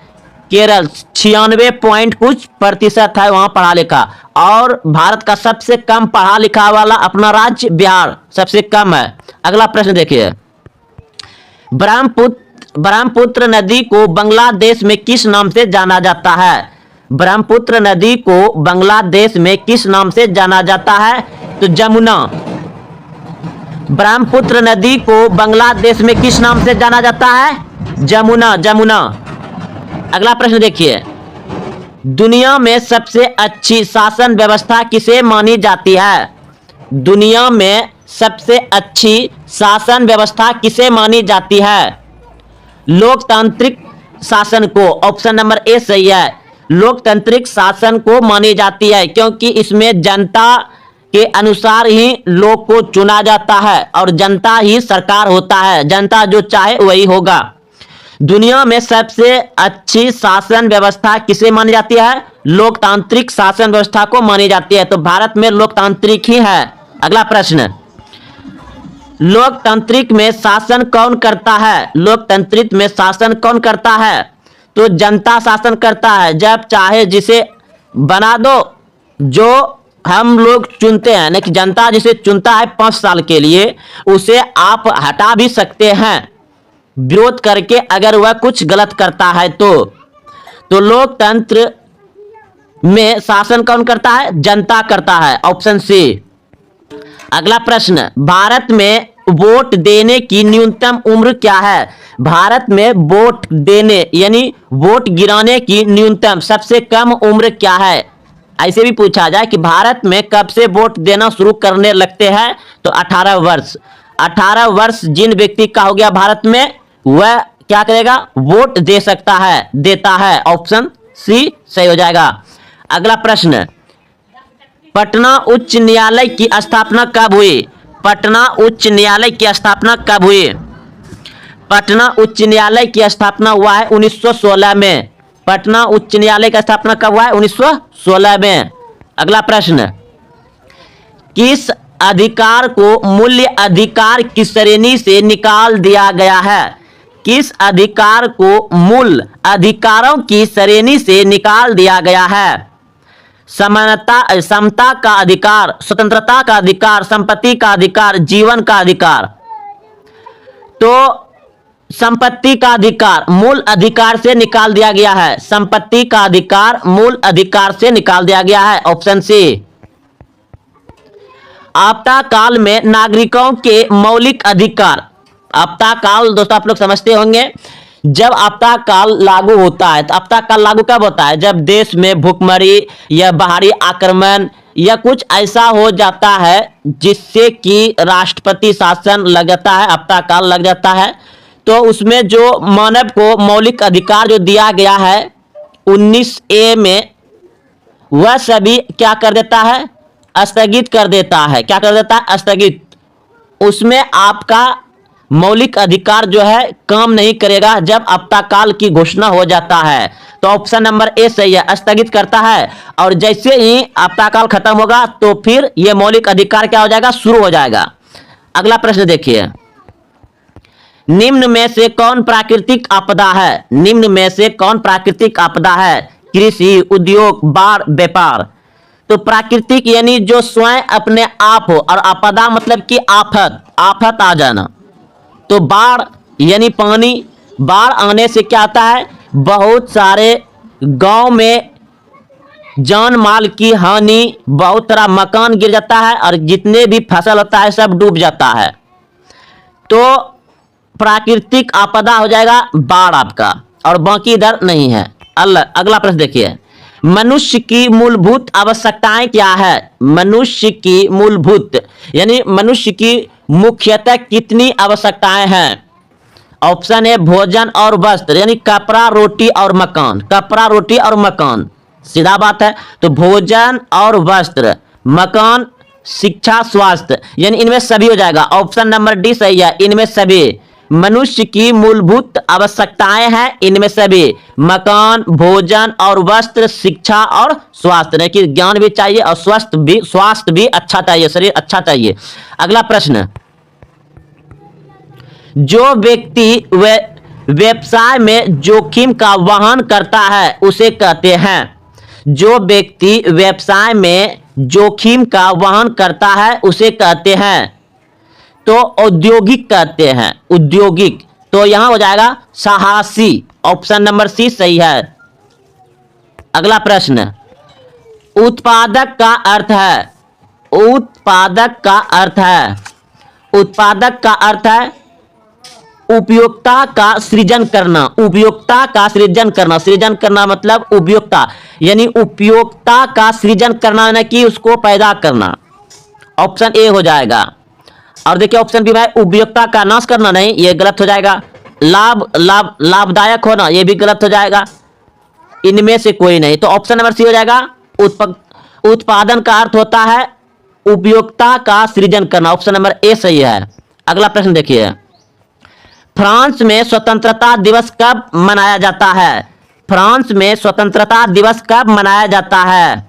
केरल 96 पॉइंट कुछ प्रतिशत है वहां पढ़ा लिखा। और भारत का सबसे कम पढ़ा लिखा वाला अपना राज्य बिहार सबसे कम है। अगला प्रश्न देखिए, ब्रह्मपुत्र नदी को बांग्लादेश में किस नाम से जाना जाता है? ब्रह्मपुत्र नदी को बांग्लादेश में किस नाम से जाना जाता है? तो जमुना। ब्रह्मपुत्र नदी को बांग्लादेश में किस नाम से जाना जाता है? जमुना, जमुना। अगला प्रश्न देखिए, दुनिया में सबसे अच्छी शासन व्यवस्था किसे मानी जाती है? दुनिया में सबसे अच्छी शासन व्यवस्था किसे मानी जाती है? लोकतांत्रिक शासन को, ऑप्शन नंबर ए सही है। लोकतांत्रिक शासन को मानी जाती है क्योंकि इसमें जनता के अनुसार ही लोग को चुना जाता है और जनता ही सरकार होता है, जनता जो चाहे वही होगा। दुनिया में सबसे अच्छी शासन व्यवस्था किसे मानी जाती है? लोकतांत्रिक शासन व्यवस्था को मानी जाती है। तो भारत में लोकतांत्रिक ही है। अगला प्रश्न, लोकतांत्रिक में शासन कौन करता है? लोकतांत्रिक में शासन कौन करता है? तो जनता शासन करता है। जब चाहे जिसे बना दो, जो हम लोग चुनते हैं ना कि जनता जिसे चुनता है 5 साल के लिए, उसे आप हटा भी सकते हैं विरोध करके अगर वह कुछ गलत करता है तो लोकतंत्र में शासन कौन करता है? जनता करता है, ऑप्शन सी। अगला प्रश्न, भारत में वोट देने की न्यूनतम उम्र क्या है? भारत में वोट देने यानी वोट गिराने की न्यूनतम सबसे कम उम्र क्या है? ऐसे भी पूछा जाए कि भारत में कब से वोट देना शुरू करने लगते हैं? तो 18 वर्ष। 18 वर्ष जिन व्यक्ति का हो गया भारत में, वह क्या करेगा? वोट दे सकता है, देता है, ऑप्शन सी सही हो जाएगा। अगला प्रश्न, पटना उच्च न्यायालय की स्थापना कब हुई? पटना उच्च न्यायालय की स्थापना कब हुई? पटना उच्च न्यायालय की स्थापना हुआ है 1916 में। पटना उच्च न्यायालय का स्थापना कब हुआ है? 1916 में। अगला प्रश्न, किस अधिकार को मूल्य अधिकार की श्रेणी से निकाल दिया गया है? किस अधिकार को मूल अधिकारों की श्रेणी से निकाल दिया गया है? समानता, समता का अधिकार, स्वतंत्रता का अधिकार, संपत्ति का अधिकार, जीवन का अधिकार। तो संपत्ति का अधिकार मूल अधिकार से निकाल दिया गया है। संपत्ति का अधिकार मूल अधिकार से निकाल दिया गया है, ऑप्शन सी। आपातकाल में नागरिकों के मौलिक अधिकार। आपातकाल दोस्तों आप लोग समझते होंगे, जब आपातकाल लागू होता है तो आपातकाल लागू कब होता है? जब देश में भूखमरी या बाहरी आक्रमण या कुछ ऐसा हो जाता है जिससे कि राष्ट्रपति शासन लग जाता है, आपातकाल लग जाता है। तो उसमें जो मानव को मौलिक अधिकार जो दिया गया है 19A में, वह सभी क्या कर देता है? स्थगित कर देता है। क्या कर देता है? स्थगित। उसमें आपका मौलिक अधिकार जो है काम नहीं करेगा जब आपातकाल की घोषणा हो जाता है। तो ऑप्शन नंबर ए सही है, स्थगित करता है। और जैसे ही आपातकाल खत्म होगा तो फिर यह मौलिक अधिकार क्या हो जाएगा? शुरू हो जाएगा। अगला प्रश्न देखिए, निम्न में से कौन प्राकृतिक आपदा है? निम्न में से कौन प्राकृतिक आपदा है? कृषि, उद्योग, बाढ़, व्यापार। तो प्राकृतिक यानी जो स्वयं अपने आप हो, और आपदा मतलब कि आफत, आफत आ जाना। तो बाढ़ यानी पानी, बाढ़ आने से क्या आता है? बहुत सारे गांव में जान माल की हानि, बहुत सारा मकान गिर जाता है और जितने भी फसल होता है सब डूब जाता है। तो प्राकृतिक आपदा हो जाएगा बाढ़ आपका, और बाकी इधर नहीं है। अगला प्रश्न देखिए, मनुष्य की मूलभूत आवश्यकताएं क्या है? मनुष्य की मूलभूत यानी मनुष्य की मुख्यतः कितनी आवश्यकताएं हैं? ऑप्शन ए भोजन और वस्त्र, यानी कपड़ा, रोटी और मकान। कपड़ा, रोटी और मकान, सीधा बात है। तो भोजन और वस्त्र, मकान, शिक्षा, स्वास्थ्य, यानी इनमें सभी हो जाएगा। ऑप्शन नंबर डी सही है, इनमें सभी। मनुष्य की मूलभूत आवश्यकताएं हैं इनमें सभी, मकान, भोजन और वस्त्र, शिक्षा और स्वास्थ्य। कि ज्ञान भी चाहिए और स्वास्थ्य भी अच्छा चाहिए, शरीर अच्छा चाहिए। अगला प्रश्न, जो व्यक्ति व्यवसाय में जोखिम का वहन करता है उसे कहते हैं? जो व्यक्ति व्यवसाय में जोखिम का वहन करता है उसे कहते हैं? तो औद्योगिक कहते हैं, औद्योगिक। तो यहां हो जाएगा साहसी, ऑप्शन नंबर सी सही है। अगला प्रश्न, उत्पादक का अर्थ है? उत्पादक का अर्थ है, उत्पादक का अर्थ है उपयोक्ता का सृजन करना। उपयोक्ता का सृजन करना, सृजन करना मतलब उपयोक्ता, यानी उपयोक्ता का सृजन करना यानी कि उसको पैदा करना। ऑप्शन ए हो जाएगा। और देखिए ऑप्शन बी में उपयोक्ता का नाश करना, नहीं, ये गलत हो जाएगा। लाभदायक होना, ये भी गलत हो जाएगा। इनमें से कोई नहीं। तो ऑप्शन नंबर सी हो जाएगा। उत्पादन का अर्थ होता है उपयोक्ता का सृजन करना, ऑप्शन नंबर ए सही है। अगला प्रश्न देखिए, फ्रांस में स्वतंत्रता दिवस कब मनाया जाता है? फ्रांस में स्वतंत्रता दिवस कब मनाया जाता है?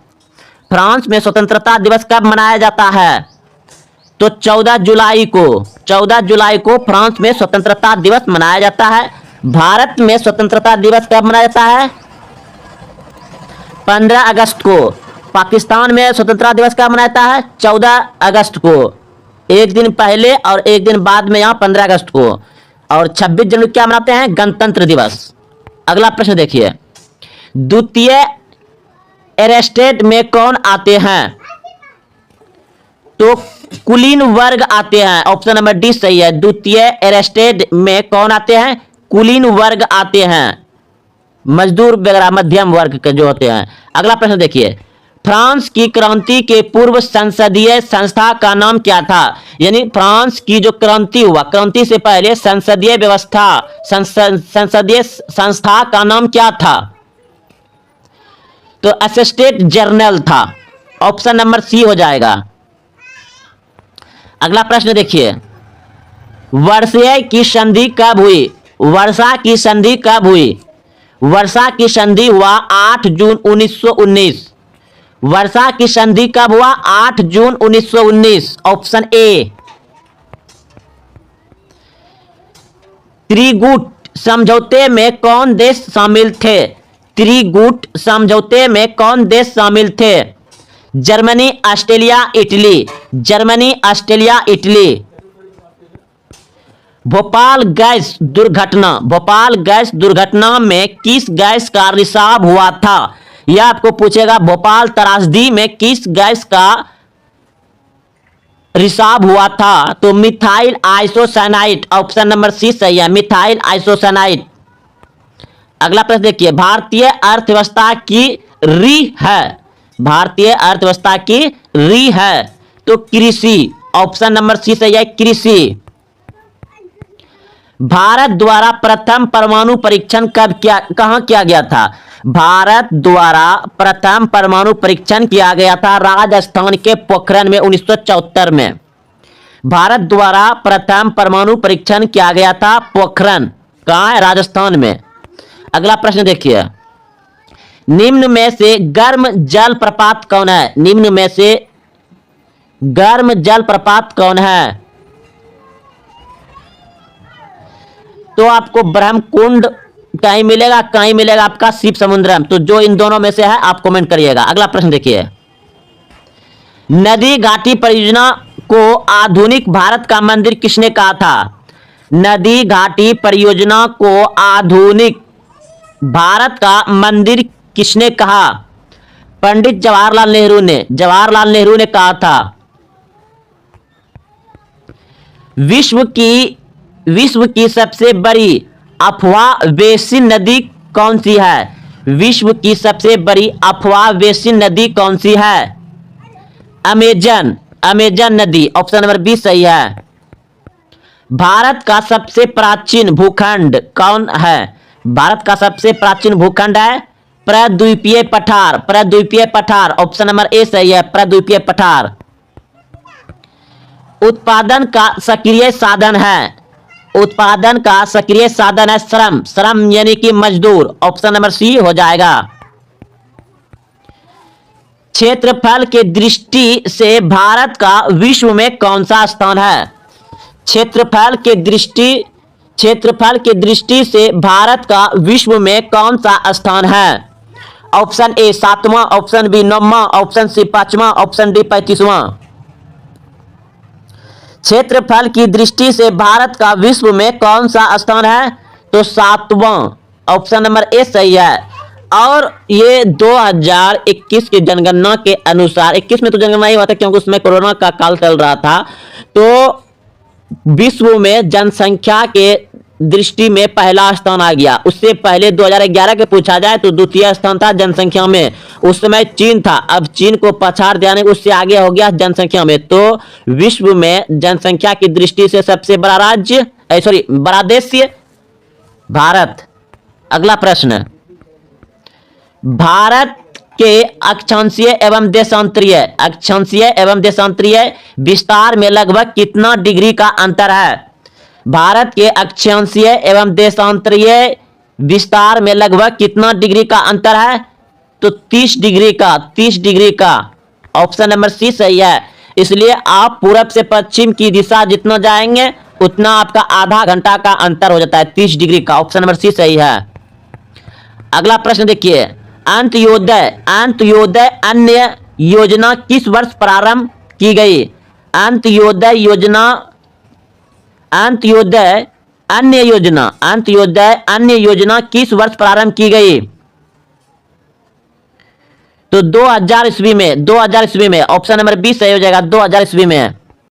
फ्रांस में स्वतंत्रता दिवस कब मनाया जाता है? तो 14 जुलाई को, 14 जुलाई को फ्रांस में स्वतंत्रता दिवस मनाया जाता है। भारत में स्वतंत्रता दिवस कब मनाया जाता है? 15 अगस्त को। पाकिस्तान में स्वतंत्रता दिवस कब मनाया जाता है? 14 अगस्त को, एक दिन पहले और एक दिन बाद में यहाँ 15 अगस्त को। और 26 जनवरी क्या मनाते हैं? गणतंत्र दिवस। अगला प्रश्न देखिए, द्वितीय एरेस्टेड में कौन आते हैं? तो कुलीन वर्ग आते हैं, ऑप्शन नंबर डी सही है। द्वितीय एरेस्टेड में कौन आते हैं? कुलीन वर्ग आते हैं, मजदूर वगैरह मध्यम वर्ग के जो होते हैं। अगला प्रश्न देखिए, फ्रांस की क्रांति के पूर्व संसदीय संस्था का नाम क्या था? यानी फ्रांस की जो क्रांति हुआ, क्रांति से पहले संसदीय व्यवस्था, संसदीय संस्था का नाम क्या था? तो असिस्टेंट जनरल था, ऑप्शन नंबर सी हो जाएगा। अगला प्रश्न देखिए, वर्षा की संधि कब हुई? वर्षा की संधि कब हुई? वर्षा की संधि हुआ 8 जून 1919। वर्षा की संधि कब हुआ? 8 जून 1919, ऑप्शन ए। त्रिगुट समझौते में कौन देश शामिल थे? त्रिगुट समझौते में कौन देश शामिल थे? Germany, Australia, Italy. Germany, Australia, Italy. Bhopal gas दुर्घटना, भोपाल गैस दुर्घटना में किस गैस का रिसाव हुआ था? यह आपको पूछेगा। भोपाल त्रासदी में किस गैस का रिसाव हुआ था? तो methyl isocyanide, option number C सही है, मिथाइल आइसोसाइनाइड। अगला प्रश्न देखिए, भारतीय अर्थव्यवस्था की रीढ़ है, भारतीय अर्थव्यवस्था की रीढ़ है तो कृषि, ऑप्शन नंबर सी सही है, कृषि। भारत द्वारा प्रथम परमाणु परीक्षण कहां किया गया था? भारत द्वारा प्रथम परमाणु परीक्षण किया गया था राजस्थान के पोखरण में 1974 में। भारत द्वारा प्रथम परमाणु परीक्षण किया गया था पोखरण, कहां है? राजस्थान में। अगला प्रश्न देखिए, निम्न में से गर्म जल प्रपात कौन है? निम्न में से गर्म जल प्रपात कौन है? तो आपको ब्रह्मकुंड कहीं मिलेगा, कहीं मिलेगा आपका शिव समुद्रम। तो जो इन दोनों में से है आप कमेंट करिएगा। अगला प्रश्न देखिए, नदी घाटी परियोजना को आधुनिक भारत का मंदिर किसने कहा था? नदी घाटी परियोजना को आधुनिक भारत का मंदिर किसने कहा? पंडित जवाहरलाल नेहरू ने, जवाहरलाल नेहरू ने कहा था। विश्व की सबसे बड़ी अफवाह बेसिन नदी कौन सी है? विश्व की सबसे बड़ी अफवाह बेसिन नदी कौन सी है? अमेजन, अमेजन नदी, ऑप्शन नंबर बी सही है। भारत का सबसे प्राचीन भूखंड कौन है? भारत का सबसे प्राचीन भूखंड है प्रद्वीपीय पठार, प्रद्वीपीय पठार, ऑप्शन नंबर ए सही है, प्रद्वीपीय पठार। उत्पादन का सक्रिय साधन है, उत्पादन का सक्रिय साधन है श्रम, श्रम यानी कि मजदूर, ऑप्शन नंबर सी हो जाएगा। क्षेत्रफल के दृष्टि से भारत का विश्व में कौन सा स्थान है? क्षेत्रफल के दृष्टि से भारत का विश्व में कौन सा स्थान है? ऑप्शन ए 7वां, ऑप्शन बी 9वां, ऑप्शन सी 5वां, ऑप्शन डी 35वां। क्षेत्रफल की दृष्टि से भारत का विश्व में कौन सा स्थान है? तो 7वां, ऑप्शन नंबर ए सही है। और ये 2021 की जनगणना के अनुसार, 21 में तो जनगणना ही हुआ था क्योंकि उसमें कोरोना का काल चल रहा था, तो विश्व में जनसंख्या के दृष्टि में पहला स्थान आ गया। उससे पहले 2011 के पूछा जाए तो द्वितीय स्थान था जनसंख्या में, उस समय चीन था। अब चीन को पछाड़ दिया, उससे आगे हो गया जनसंख्या में। तो विश्व में जनसंख्या की दृष्टि से सबसे बड़ा राज्य, बड़ा देश भारत। अगला प्रश्न, भारत के अक्षांशीय एवं देशांतरीय विस्तार में लगभग कितना डिग्री का अंतर है? भारत के अक्षांशीय एवं देशांतरीय विस्तार में लगभग कितना डिग्री का अंतर है? तो 30 डिग्री का, 30 डिग्री का, ऑप्शन नंबर सी सही है। इसलिए आप पूरब से पश्चिम की दिशा जितना जाएंगे उतना आपका आधा घंटा का अंतर हो जाता है, 30 डिग्री का, ऑप्शन नंबर सी सही है। अगला प्रश्न देखिए, अंत्योदय अन्य योजना किस वर्ष प्रारंभ की गई? अंत्योदय अन्य योजना किस वर्ष प्रारंभ की गई? तो 2000 ईस्वी में, 2000 ईस्वी में, ऑप्शन नंबर बी सही हो जाएगा, 2000 ईस्वी में।